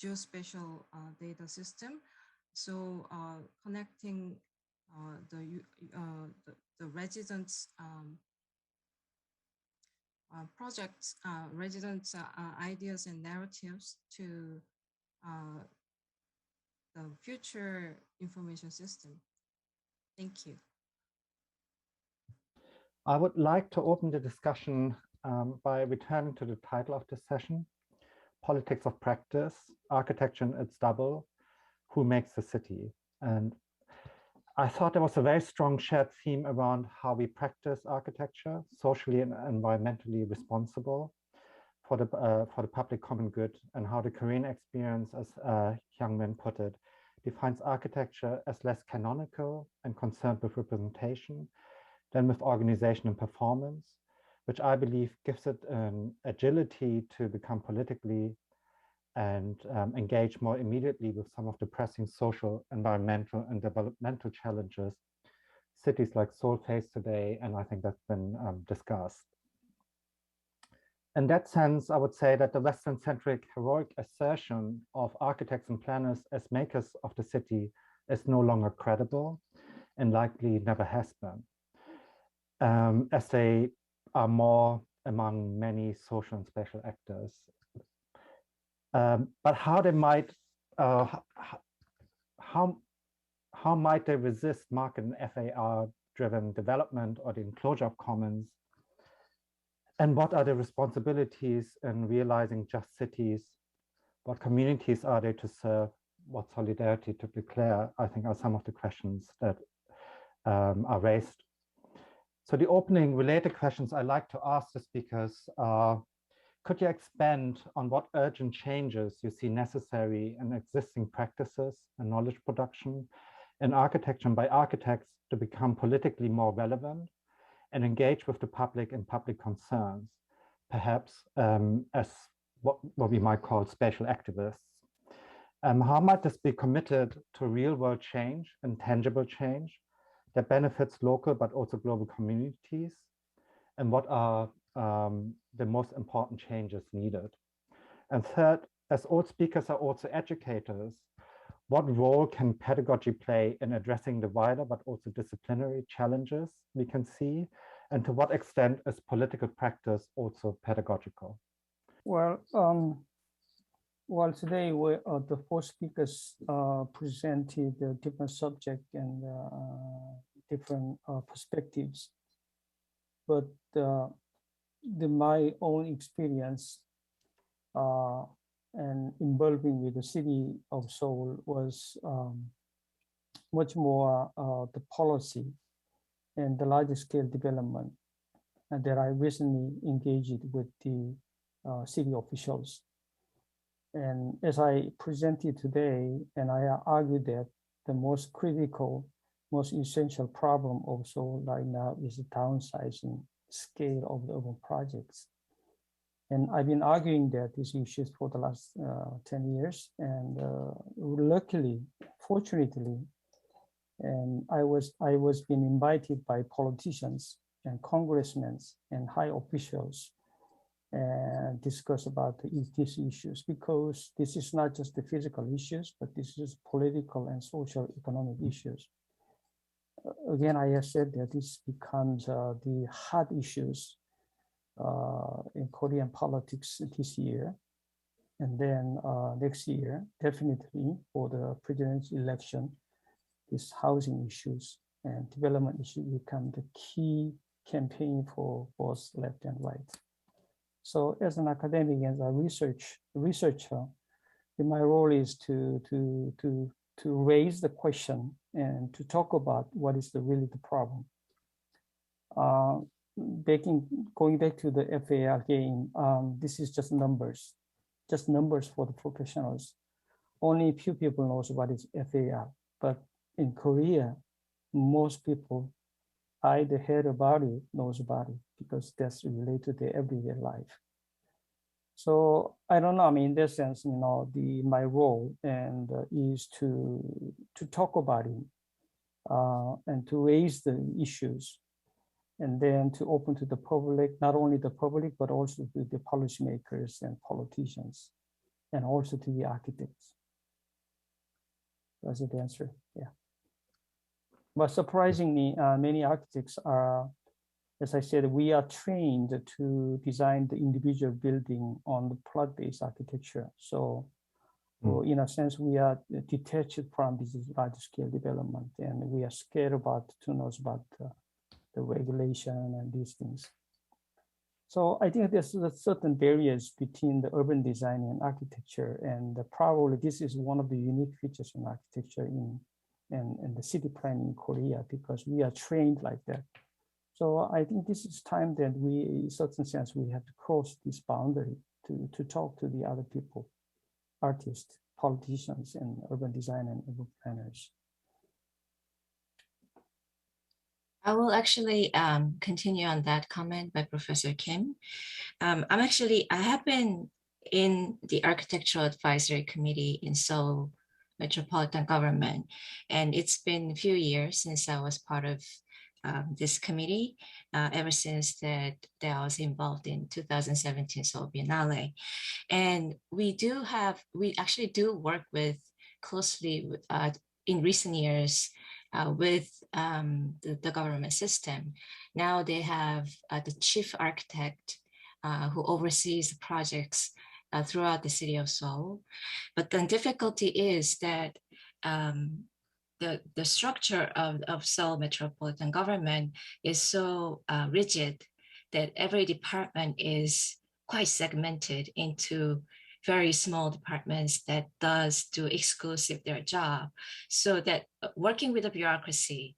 geospatial data system. So connecting the residents' projects, residents' ideas and narratives to the future information system. Thank you. I would like to open the discussion by returning to the title of this session, Politics of Practice, Architecture and its Double, Who Makes the City? And I thought there was a very strong shared theme around how we practice architecture, socially and environmentally responsible for the public common good, and how the Korean experience, as Hyung-min put it, defines architecture as less canonical and concerned with representation than with organization and performance, which I believe gives it an agility to become politically and engage more immediately with some of the pressing social, environmental, and developmental challenges cities like Seoul face today, and I think that's been discussed. In that sense, I would say that the Western-centric heroic assertion of architects and planners as makers of the city is no longer credible and likely never has been, as they are more among many social and spatial actors. But how they might, how might they resist market and FAR-driven development or the enclosure of commons? And what are the responsibilities in realizing just cities? What communities are they to serve? What solidarity to declare, I think, are some of the questions that are raised. So the opening related questions I like to ask the speakers are, could you expand on what urgent changes you see necessary in existing practices and knowledge production in architecture and by architects to become politically more relevant and engage with the public and public concerns, perhaps as what we might call spatial activists? How might this be committed to real world change and tangible change that benefits local but also global communities? And what are the most important changes needed? And third, as all speakers are also educators, what role can pedagogy play in addressing the wider but also disciplinary challenges we can see? And to what extent is political practice also pedagogical? Well, today the four speakers presented a different subject and different perspectives. But my own experience and involving with the city of Seoul was much more the policy and the large scale development and that I recently engaged with the city officials. And as I presented today, and I argued that the most critical, most essential problem of Seoul right now is the downsizing scale of the urban projects. And I've been arguing that these issues for the last 10 years. And luckily, fortunately, and I was being invited by politicians and congressmen and high officials and discuss about these issues, because this is not just the physical issues, but this is political and social economic issues. Again, I have said that this becomes the hot issues in Korean politics this year. And then next year, definitely for the presidential election, these housing issues and development issues become the key campaign for both left and right. So as an academic and a researcher, my role is to raise the question and to talk about what is really the problem. Going back to the FAR again, this is just numbers for the professionals. Only few people knows what is FAR, but in Korea, most people either heard about it, knows about it, because that's related to their everyday life. So I don't know. I mean, in that sense, my role and is to talk about it and to raise the issues, and then to open to the public, not only the public, but also to the policymakers and politicians, and also to the architects. That's the answer. Yeah. But surprisingly, many architects are, as I said, we are trained to design the individual building on the plot-based architecture. So in a sense, we are detached from this large-scale development, and we are scared about to know about the regulation and these things. So I think there's certain barriers between the urban design and architecture, and probably this is one of the unique features in architecture and the city planning in Korea, because we are trained like that. So I think this is time that we, in a certain sense, we have to cross this boundary to talk to the other people, artists, politicians and urban design and urban planners. I will actually continue on that comment by Professor Kim. I have been in the Architectural Advisory Committee in Seoul Metropolitan Government, and it's been a few years since I was part of this committee, ever since that I was involved in 2017 Seoul Biennale. And we actually do work with closely in recent years with the government system. Now they have the chief architect who oversees the projects throughout the city of Seoul. But the difficulty is that the structure of Seoul metropolitan government is so rigid that every department is quite segmented into very small departments that do exclusive their job. So that working with the bureaucracy,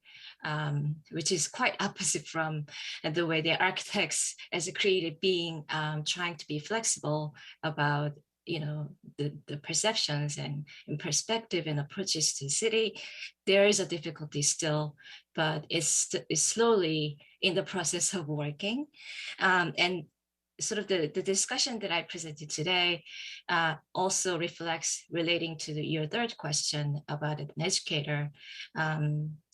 which is quite opposite from the way the architects as a creative being trying to be flexible about the perceptions and perspective and approaches to the city, there is a difficulty still, but it's slowly in the process of working. And sort of the discussion that I presented today also reflects relating to your third question about an educator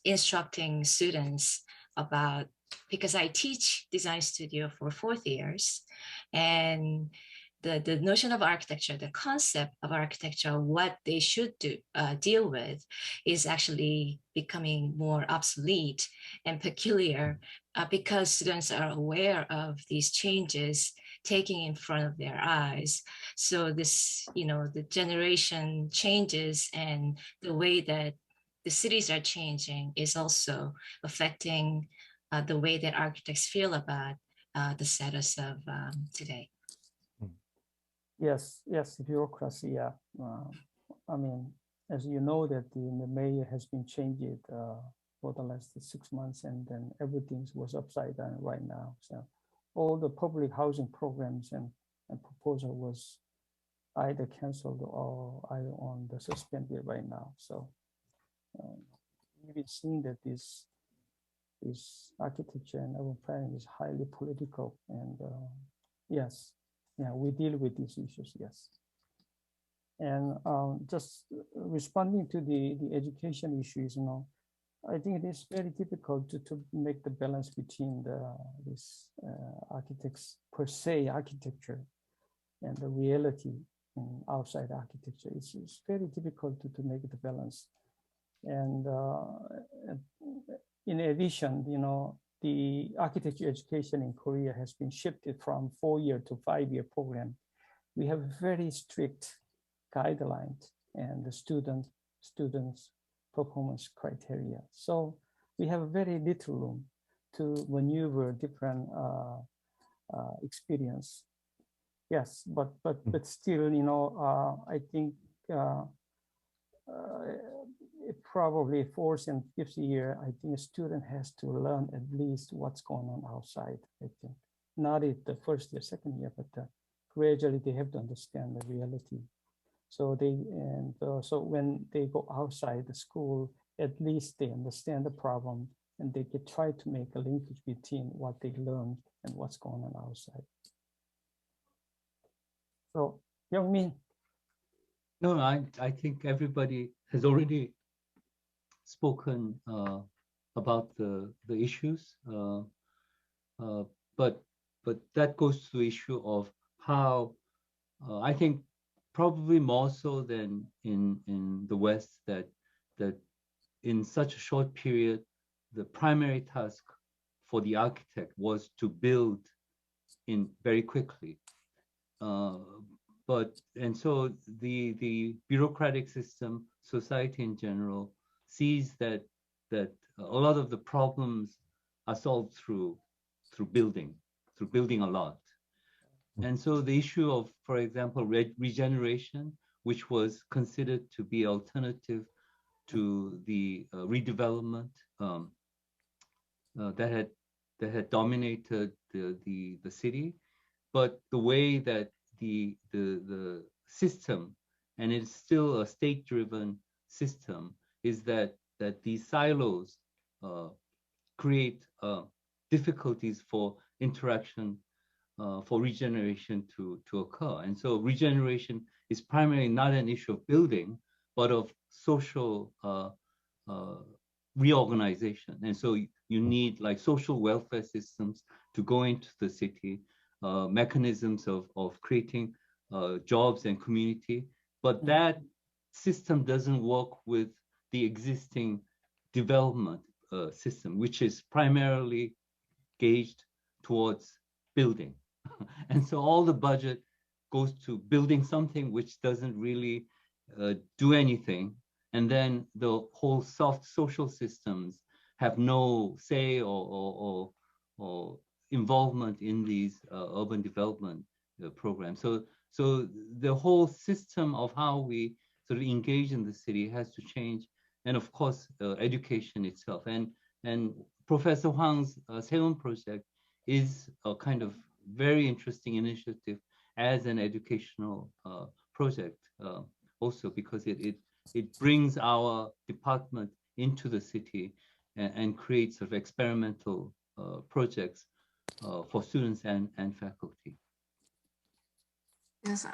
instructing students about, because I teach design studio for 4th years, and the notion of architecture, the concept of architecture, what they should deal with is actually becoming more obsolete and peculiar because students are aware of these changes taking in front of their eyes. So this, the generation changes and the way that the cities are changing is also affecting the way that architects feel about the status of today. Yes, bureaucracy. Yeah, I mean, as you know, that the mayor has been changed for the last 6 months, and then everything was upside down right now. So all the public housing programs and proposal was either canceled or either on the suspended right now. So we've been seeing that this architecture and urban planning is highly political, and yes. Yeah, we deal with these issues, yes. And just responding to the education issues, I think it is very difficult to make the balance between this architects per se architecture and the reality in outside architecture. It's very difficult to make the balance. And in addition, the architecture education in Korea has been shifted from 4-year to 5-year program. We have very strict guidelines and the students' performance criteria. So we have very little room to maneuver different experience. Yes, but still, I think probably 4th and 5th year, I think a student has to learn at least what's going on outside, I think. Not at the 1st year, 2nd year, but gradually they have to understand the reality. So so when they go outside the school, at least they understand the problem and they can try to make a linkage between what they learned and what's going on outside. So, Young-min. No, I think everybody has already spoken about the issues, but that goes to the issue of how I think probably more so than in the West that in such a short period, the primary task for the architect was to build in very quickly. And so the bureaucratic system, society in general, sees that a lot of the problems are solved through building a lot. And so the issue of, for example, regeneration, which was considered to be alternative to the redevelopment that had dominated the city, but the way that the system and it's still a state-driven system, is that these silos create difficulties for interaction, for regeneration to occur. And so regeneration is primarily not an issue of building, but of social reorganization. And so you need like social welfare systems to go into the city, mechanisms of creating jobs and community. But that system doesn't work with the existing development system, which is primarily gauged towards building. And so all the budget goes to building something which doesn't really do anything. And then the whole soft social systems have no say or involvement in these urban development programs. So the whole system of how we sort of engage in the city has to change. And of course, education itself. And Professor Hwang's Seon project is a kind of very interesting initiative as an educational project also, because it brings our department into the city and creates sort of experimental projects for students and faculty. Yes,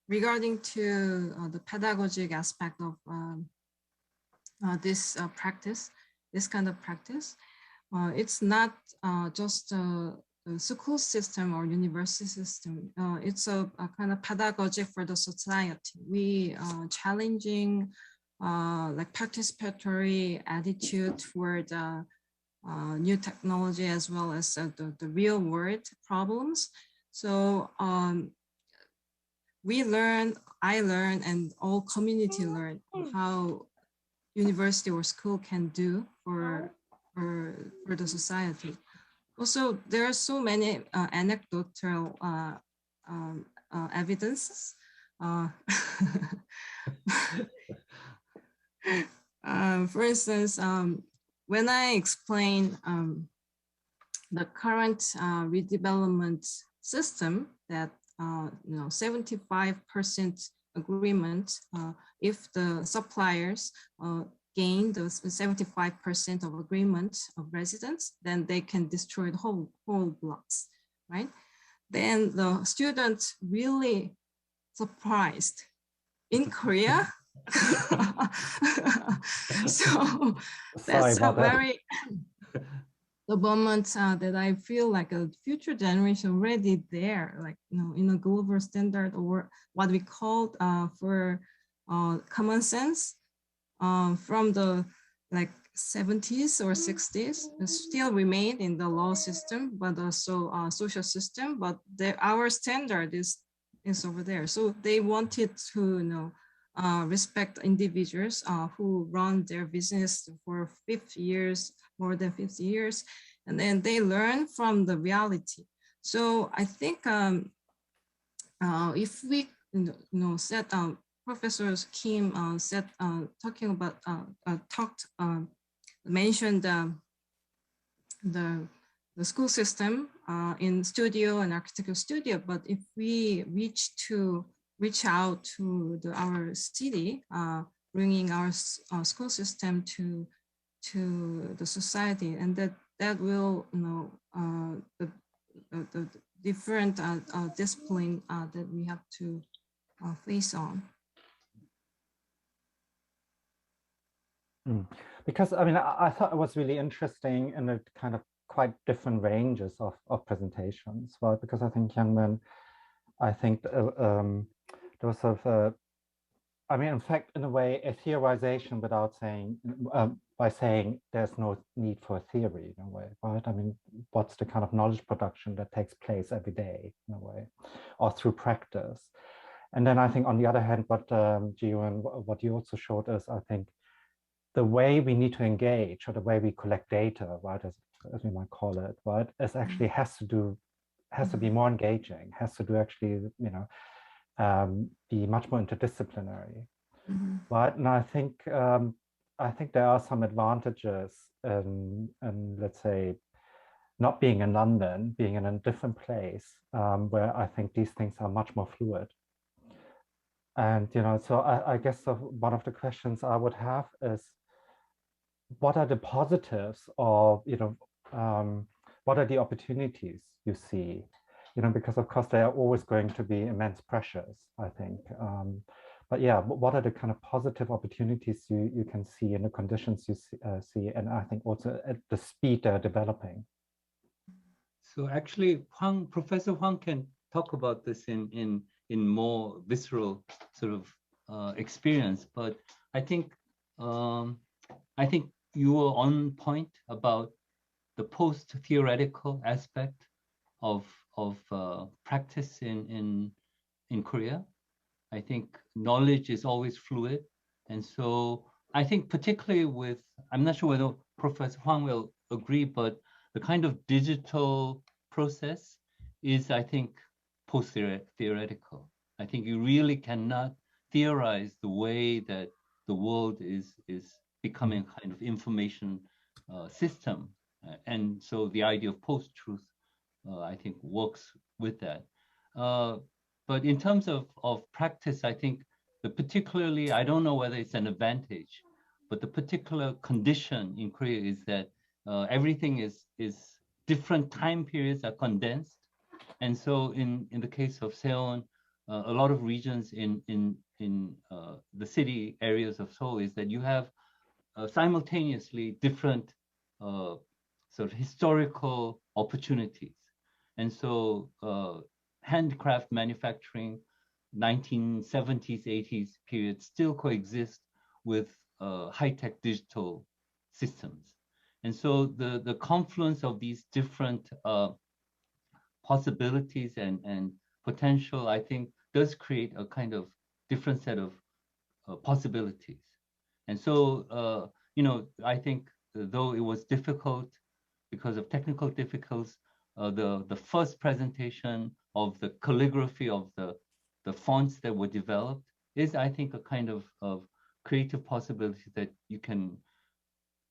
regarding to the pedagogic aspect of this practice, this kind of practice, it's not just a school system or university system. It's a kind of pedagogic for the society. We challenging like participatory attitude toward new technology as well as the real world problems. So we learn, I learn, and all community learn how university or school can do for the society. Also, there are so many anecdotal evidences. For instance, when I explain the current redevelopment system that 75% agreement, if the suppliers gain the 75% of agreement of residents, then they can destroy the whole blocks, right? Then the students really surprised in Korea. So that's a very the moment that I feel like a future generation already there, like in a global standard, or what we call for common sense from the like 70s or 60s still remain in the law system, but also social system. But our standard is over there. So they wanted to respect individuals who run their business for 50 years, more than 50 years, and then they learn from the reality. So I think if we set Professor Kim said talking about mentioned the school system in studio and architectural studio, but if we reach out to our city, bringing our school system to the society, and that will the different discipline that we have to face on. Because I mean, I thought it was really interesting in a kind of quite different ranges of presentations, right? Because I think young men, I think there was sort of I mean, in fact, in a way, a theorization without saying, by saying there's no need for a theory in a way, right? I mean, what's the kind of knowledge production that takes place every day in a way, or through practice? And then I think on the other hand, what Gio and what you also showed us, I think the way we need to engage, or the way we collect data, right, as we might call it, right, is actually has to be more engaging, has to do actually, be much more interdisciplinary, right? And I think there are some advantages in let's say, not being in London, being in a different place, where I think these things are much more fluid. And, so I guess one of the questions I would have is, what are the positives of, what are the opportunities you see? Because of course there are always going to be immense pressures, I think. But yeah, what are the kind of positive opportunities you can see in the conditions you see, and I think also at the speed they're developing? So actually, Professor Huang can talk about this in more visceral sort of experience. But I think you were on point about the post-theoretical aspect of practice in Korea. I think knowledge is always fluid, and so I think particularly with, I'm not sure whether Professor Huang will agree, but the kind of digital process is, I think, post-theoretical. I think you really cannot theorize the way that the world is becoming a kind of information system. And so the idea of post-truth, I think, works with that. But in terms of practice, I think particularly, I don't know whether it's an advantage, but the particular condition in Korea is that everything is different time periods are condensed. And so in the case of Seoul, a lot of regions in the city areas of Seoul is that you have simultaneously different sort of historical opportunities. And so handcraft manufacturing, 1970s, 80s period still coexist with high-tech digital systems. And so the confluence of these different possibilities and potential, I think, does create a kind of different set of possibilities. And so, I think though it was difficult because of technical difficulties, the first presentation of the calligraphy of the fonts that were developed is, I think, a kind of creative possibility that you can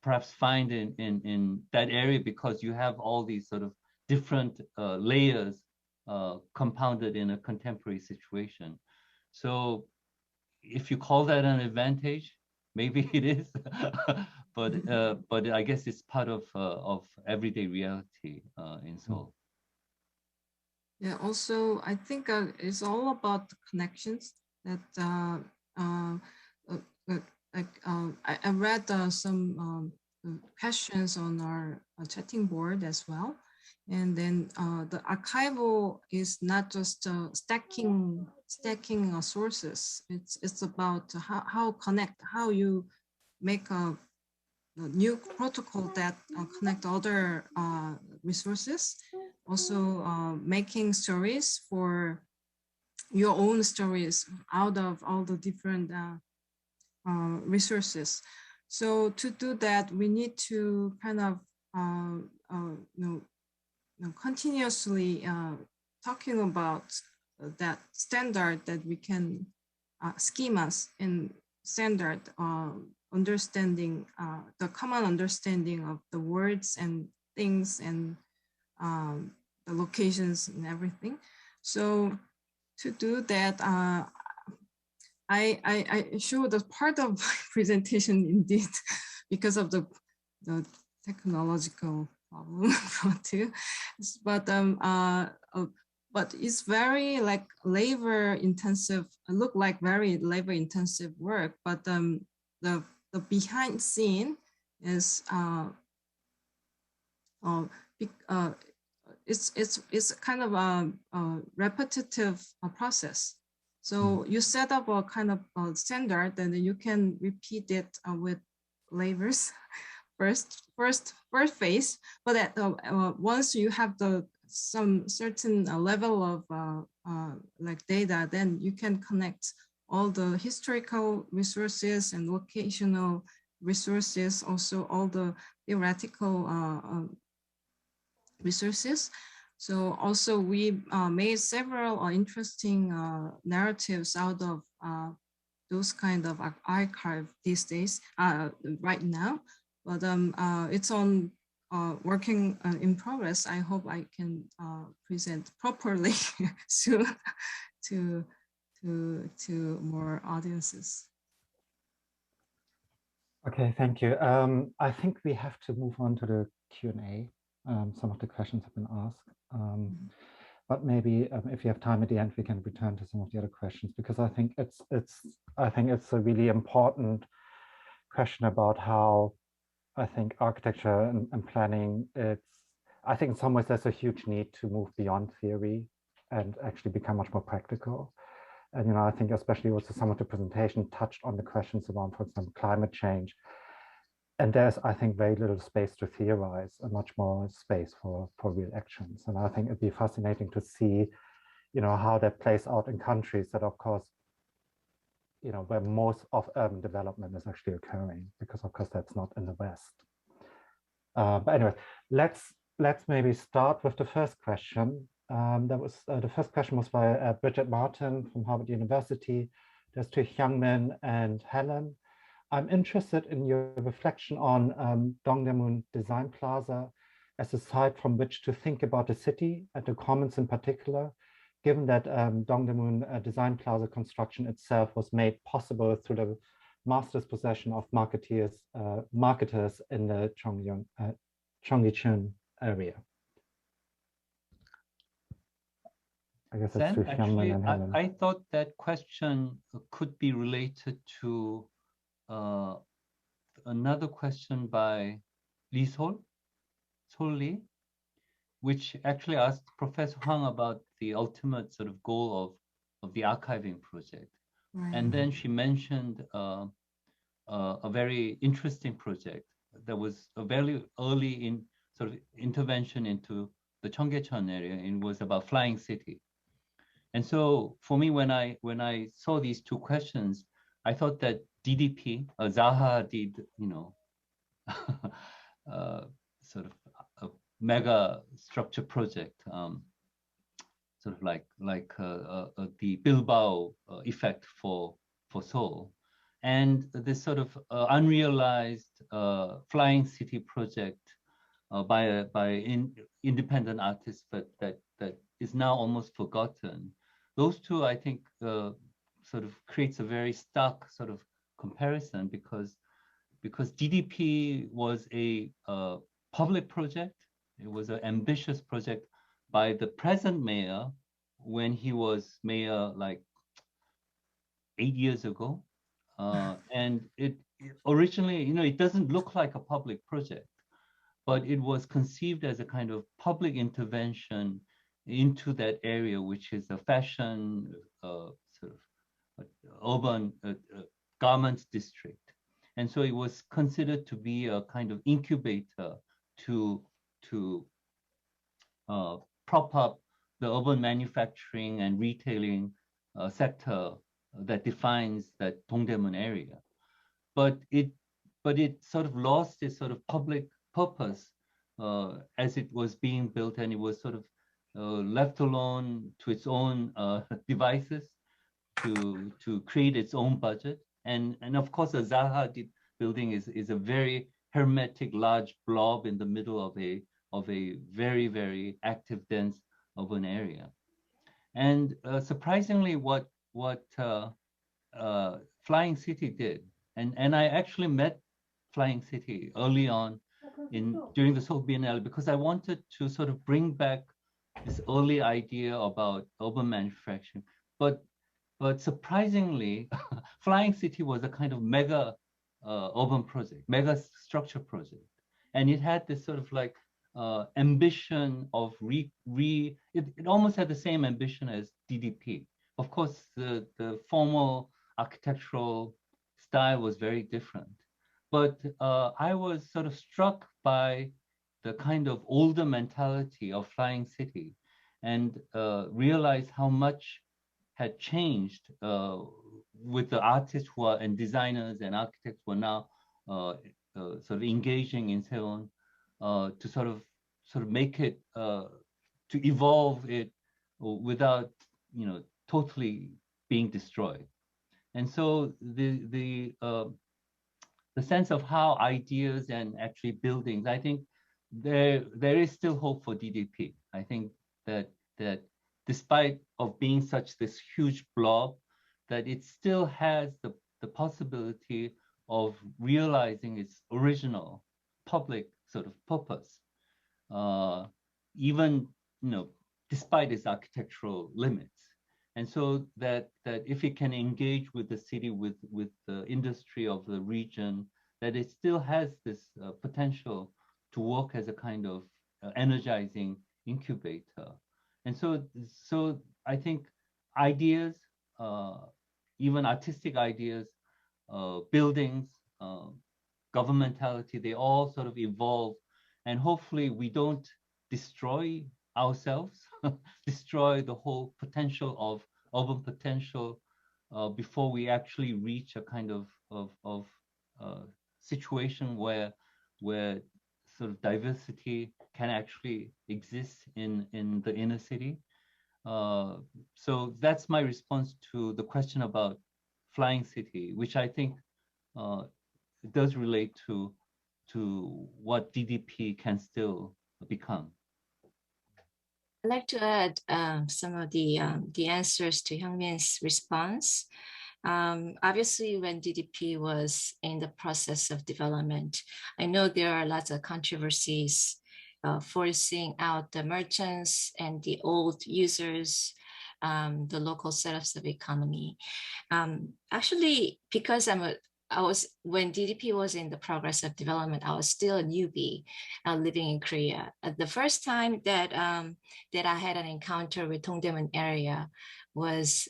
perhaps find in that area, because you have all these sort of different layers compounded in a contemporary situation. So if you call that an advantage, maybe it is, but I guess it's part of everyday reality in Seoul. Yeah, also, I think it's all about the connections that I read some questions on our chatting board as well. And then the archival is not just stacking sources. It's about how you make a new protocol that connect other resources. Also making stories for your own stories out of all the different resources. So to do that, we need to kind of continuously talking about that standard that we can schemas and standard understanding, the common understanding of the words and things and the locations and everything. So to do that, I showed a part of my presentation indeed because of the technological problem too, but it's very like labor intensive. Look like very labor intensive work, but the behind scene is it's kind of a repetitive process. So you set up a kind of standard, and then you can repeat it with labors first phase. But once you have some certain level of like data, then you can connect all the historical resources and locational resources, also all the theoretical resources. So also we made several interesting narratives out of those kind of archive these days, right now, but it's on working in progress. I hope I can present properly soon to to more audiences. Okay, thank you. I think we have to move on to the Q&A. Some of the questions have been asked. But maybe if you have time at the end, we can return to some of the other questions, because I think it's a really important question about how I think architecture and planning, I think in some ways there's a huge need to move beyond theory and actually become much more practical. And, I think especially also some of the presentation touched on the questions around, for example, climate change. And there's, I think, very little space to theorize and much more space for real actions. And I think it'd be fascinating to see, how that plays out in countries that, of course, where most of urban development is actually occurring, because of course that's not in the West. But anyway, let's maybe start with the first question. The first question was by Bridget Martin from Harvard University. There's two Hyungmin and Helen. I'm interested in your reflection on Dongdaemun Design Plaza as a site from which to think about the city and the commons in particular, given that Dongdaemun Design Plaza construction itself was made possible through the master's possession of marketers in the Cheonggyecheon area. I guess that's Sam, through actually, Hyungmin and Helen. I thought that question could be related to another question by Lee Sol Lee, which actually asked Professor Hwang about the ultimate sort of goal of the archiving project. Right. And then she mentioned a very interesting project that was a very early in sort of intervention into the Cheonggyecheon area, and it was about Flying City. And so for me, when I saw these two questions, I thought that DDP, Zaha did, sort of a mega structure project, sort of like the Bilbao effect for Seoul, and this sort of unrealized Flying City project by independent artists, but that is now almost forgotten. Those two, I think, sort of creates a very stark sort of comparison, because DDP was a public project. It was an ambitious project by the present mayor when he was mayor like 8 years ago. And it originally, it doesn't look like a public project, but it was conceived as a kind of public intervention into that area, which is a fashion sort of urban garment district. And so it was considered to be a kind of incubator to prop up the urban manufacturing and retailing sector that defines that Dongdaemun area. But it sort of lost its sort of public purpose as it was being built, and it was sort of left alone to its own devices to create its own budget. And of course, the Zaha building is a very hermetic, large blob in the middle of a very, very active, dense urban area. And surprisingly, what Flying City did, and I actually met Flying City early on during the Seoul Biennale, because I wanted to sort of bring back this early idea about urban manufacturing. But surprisingly, Flying City was a kind of mega urban project, mega structure project. And it had this sort of like ambition of it almost had the same ambition as DDP. Of course, the formal architectural style was very different. But I was sort of struck by the kind of older mentality of Flying City, and realized how much had changed with the artists and designers and architects who are now sort of engaging in Seoul to sort of make it, to evolve it without totally being destroyed. And so the sense of how ideas and actually buildings, I think there is still hope for DDP. I think that despite of being such this huge blob, that it still has the possibility of realizing its original public sort of purpose, even despite its architectural limits. And so that if it can engage with the city, with the industry of the region, that it still has this potential to work as a kind of energizing incubator. And so I think ideas, even artistic ideas, buildings, governmentality, they all sort of evolve. And hopefully we don't destroy ourselves, destroy the whole potential of urban potential before we actually reach a kind of situation where sort of diversity can actually exist in the inner city. So that's my response to the question about flying city, which I think does relate to what DDP can still become. I'd like to add some of the answers to Hyungmin's response. Obviously, when DDP was in the process of development, I know there are lots of controversies forcing out the merchants and the old users, the local setups of economy. Actually, because when DDP was in the progress of development, I was still a newbie living in Korea. The first time that that I had an encounter with Dongdaemun area was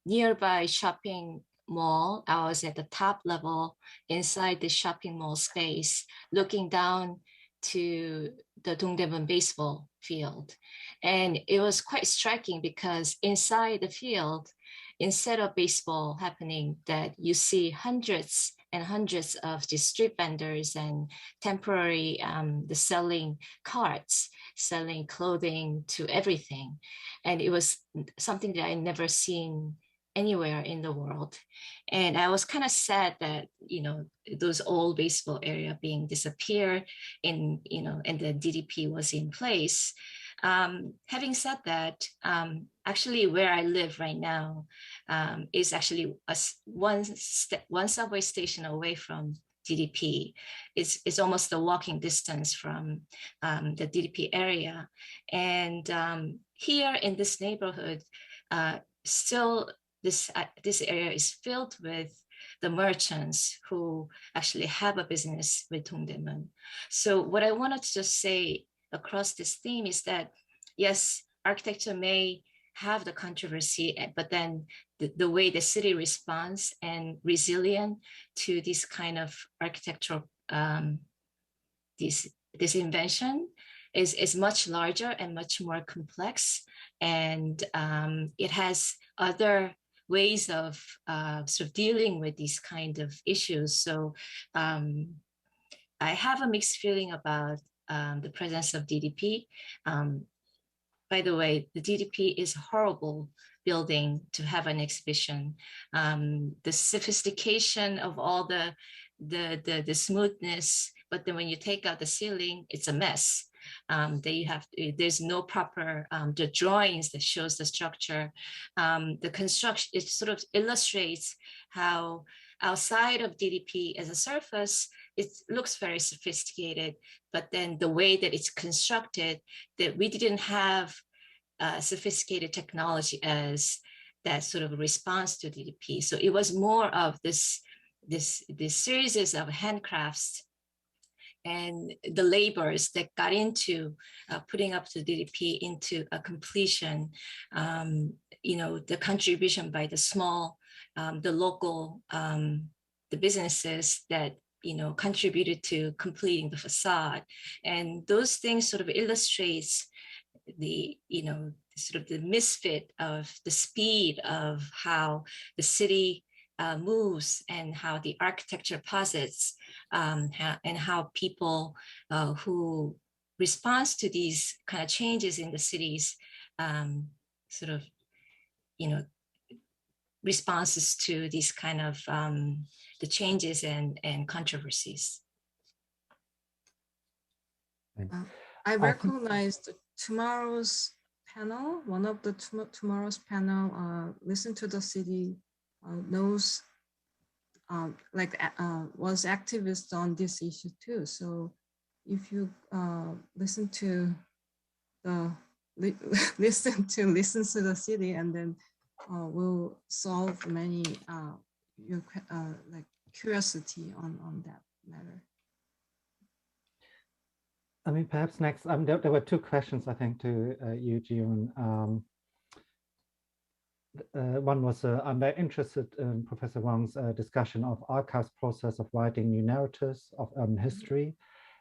nearby shopping mall. I was at the top level inside the shopping mall space, looking down to the Dongdaemun baseball field. And it was quite striking because inside the field, instead of baseball happening, that you see hundreds and hundreds of the street vendors and temporary the selling carts, selling clothing to everything. And it was something that I never seen anywhere in the world. And I was kind of sad that, those old baseball area being disappeared and the DDP was in place. Having said that, actually where I live right now is actually one subway station away from DDP. It's almost a walking distance from the DDP area. And here in this neighborhood, still this area is filled with the merchants who actually have a business with Dongdaemun. So what I wanted to just say across this theme is that, yes, architecture may have the controversy, but then the way the city responds and resilient to this kind of architectural, this invention is much larger and much more complex. And it has other ways of sort of dealing with these kind of issues. So I have a mixed feeling about the presence of DDP. By the way, the DDP is a horrible building to have an exhibition. The sophistication of all the smoothness, but then when you take out the ceiling, it's a mess. There's no proper the drawings that shows the structure. The construction, it sort of illustrates how outside of DDP as a surface, it looks very sophisticated, but then the way that it's constructed, that we didn't have sophisticated technology as that sort of response to DDP. So it was more of this series of handcrafts and the labors that got into putting up the DDP into a completion. The contribution by the small, the local, the businesses that contributed to completing the facade, and those things sort of illustrates the sort of the misfit of the speed of how the city moves and how the architecture posits and how people who responds to these kind of changes in the cities sort of responses to these kind of the changes and controversies. I recognize tomorrow's panel, one of the tomorrow's panel, Listen to the City, knows was activist on this issue too. So if you listen to the listen to the City, and then we'll solve many your like curiosity on that matter. I mean, perhaps next, there were two questions, I think, to you, June. One was, I'm very interested in Professor Wang's discussion of archives process of writing new narratives of urban history,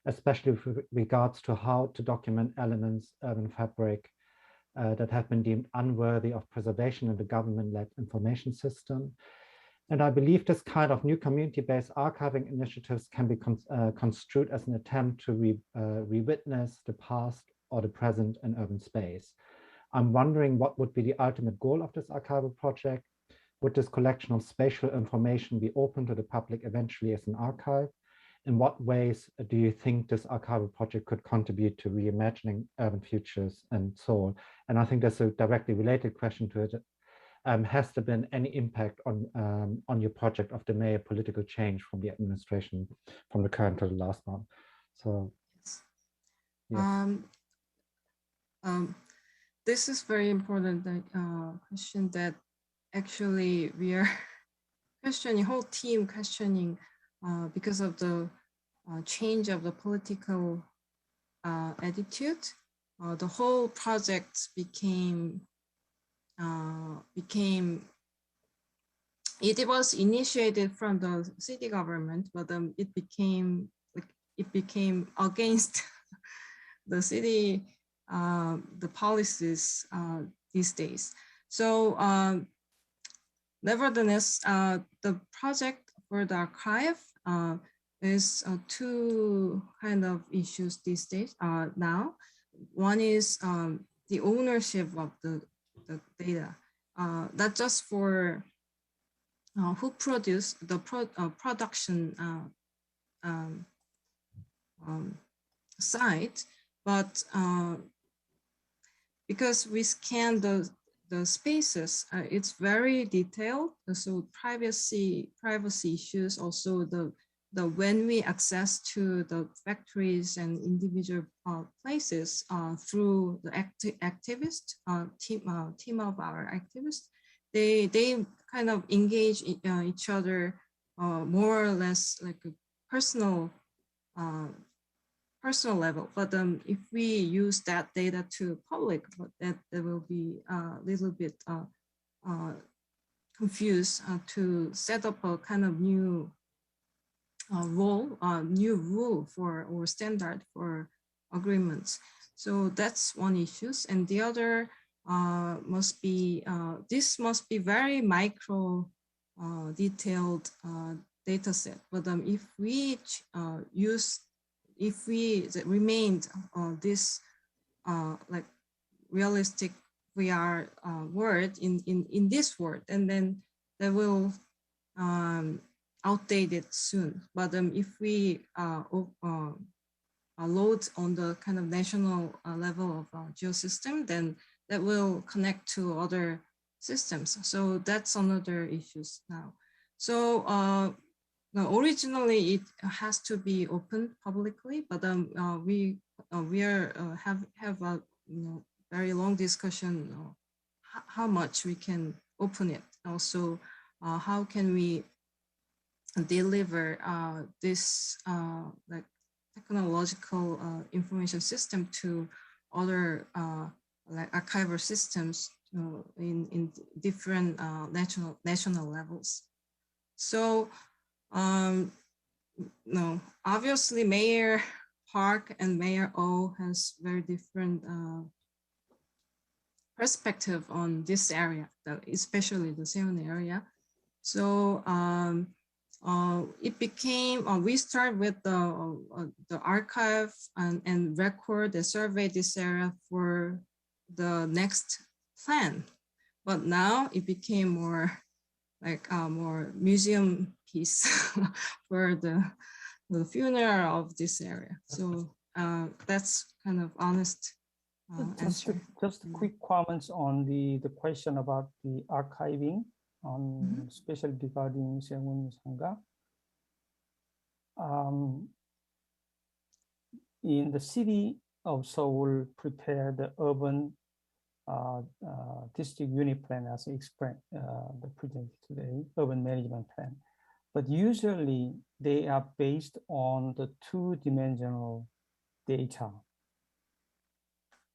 especially with regards to how to document elements, urban fabric, that have been deemed unworthy of preservation in the government-led information system. And I believe this kind of new community-based archiving initiatives can be construed as an attempt to re-witness the past or the present in urban space. I'm wondering what would be the ultimate goal of this archival project. Would this collection of spatial information be open to the public eventually as an archive? In what ways do you think this archival project could contribute to reimagining urban futures and so on? And I think that's a directly related question to it. Has there been any impact on your project of the mayor political change from the administration, from the current to the last one? So, yes. This is very important question that actually we are questioning, whole team questioning because of the change of the political attitude. The whole project became it was initiated from the city government, but it became against the city the policies these days. So nevertheless, the project for the archive is two kind of issues these days now. One is the ownership of the data, not just for who produce the production side, but because we scan the spaces, it's very detailed. So privacy issues, also the when we access to the factories and individual places through the activist team of our activists, they kind of engage each other more or less like a personal level. But if we use that data to public, that will be a little bit confused to set up a kind of new new rule for or standard for agreements. So that's one issue. And the other must be, this must be very micro detailed data set. But if we remained this like realistic VR word in this word, and then they will outdated soon. But if we load on the kind of national level of geosystem, then that will connect to other systems. So that's another issue now. So now originally it has to be open publicly, but we have a very long discussion how much we can open it. Also, how can we deliver this like technological information system to other like archival systems in different national levels. So no, obviously Mayor Park and Mayor O has very different perspective on this area, especially the Seoul area. So it became, we start with the archive and record and survey this area for the next plan. But now it became more like more museum piece for the funeral of this area. So that's kind of honest answer. Just quick comments on the question about the archiving, especially regarding Seung Sangha. In the city of Seoul, prepared the urban district unit plan as explained the presented today, urban management plan. But usually they are based on the two-dimensional data,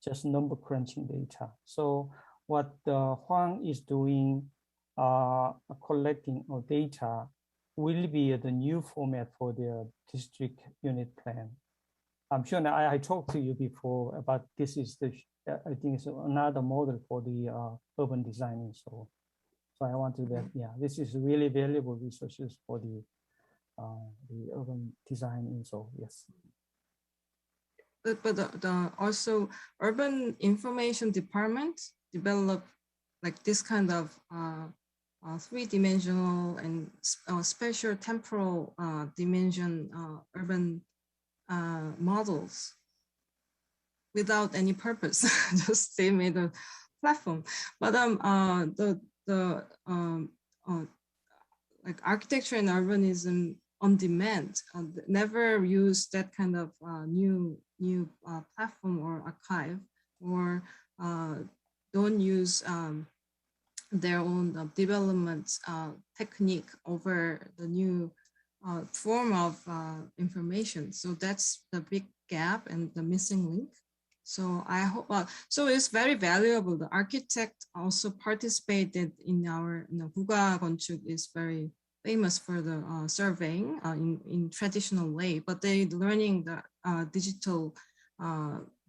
just number crunching data. So what Huang is doing, collecting of data, will be the new format for their district unit plan. I'm sure I talked to you before about this is the, I think it's another model for the urban designing. So I want to that, yeah, this is really valuable resources for the urban design in Seoul, yes. But also urban information department develop like this kind of three-dimensional and spatial temporal dimension urban models without any purpose. Just they made a platform. But like architecture and urbanism on demand never use that kind of new platform or archive, or don't use their own development technique over the new form of information. So that's the big gap and the missing link. So I hope, so it's very valuable. The architect also participated in our, 국가 건축 is very famous for the surveying in traditional way, but they learning the digital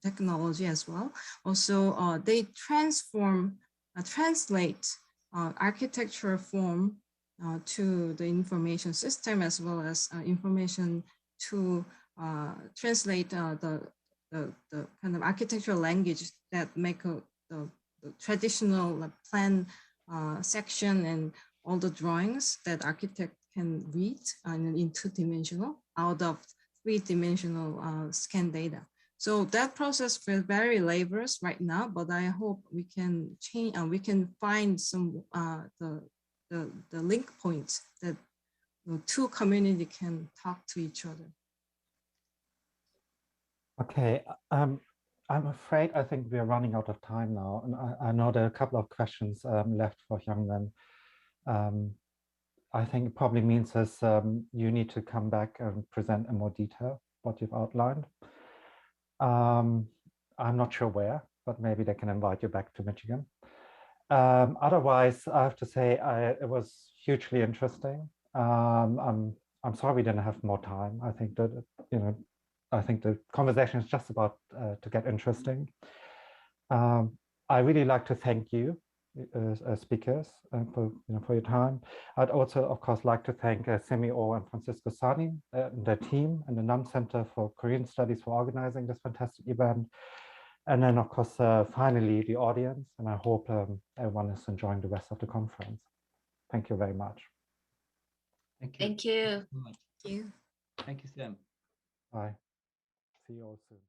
technology as well. Also, they translate architectural form to the information system, as well as information to translate the kind of architectural language that make the traditional plan section and all the drawings that architect can read in two-dimensional out of three-dimensional scan data. So that process feels very laborious right now, but I hope we can change. We can find some the link points that the two community can talk to each other. Okay, I'm afraid I think we are running out of time now, and I know there are a couple of questions left for Hyungmin. I think it probably means as you need to come back and present in more detail what you've outlined. I'm not sure where, but maybe they can invite you back to Michigan. Otherwise, I have to say it was hugely interesting. I'm sorry we didn't have more time. I think that I think the conversation is just about to get interesting. I really like to thank you as speakers for your time. I'd also, of course, like to thank Semi Oh and Francisco Sanin, their team, and the NUM Center for Korean Studies for organizing this fantastic event. And then, of course, finally, the audience. And I hope everyone is enjoying the rest of the conference. Thank you very much. Thank you. Thank you. Thank you. Thank you, Sam. Bye. See you all soon.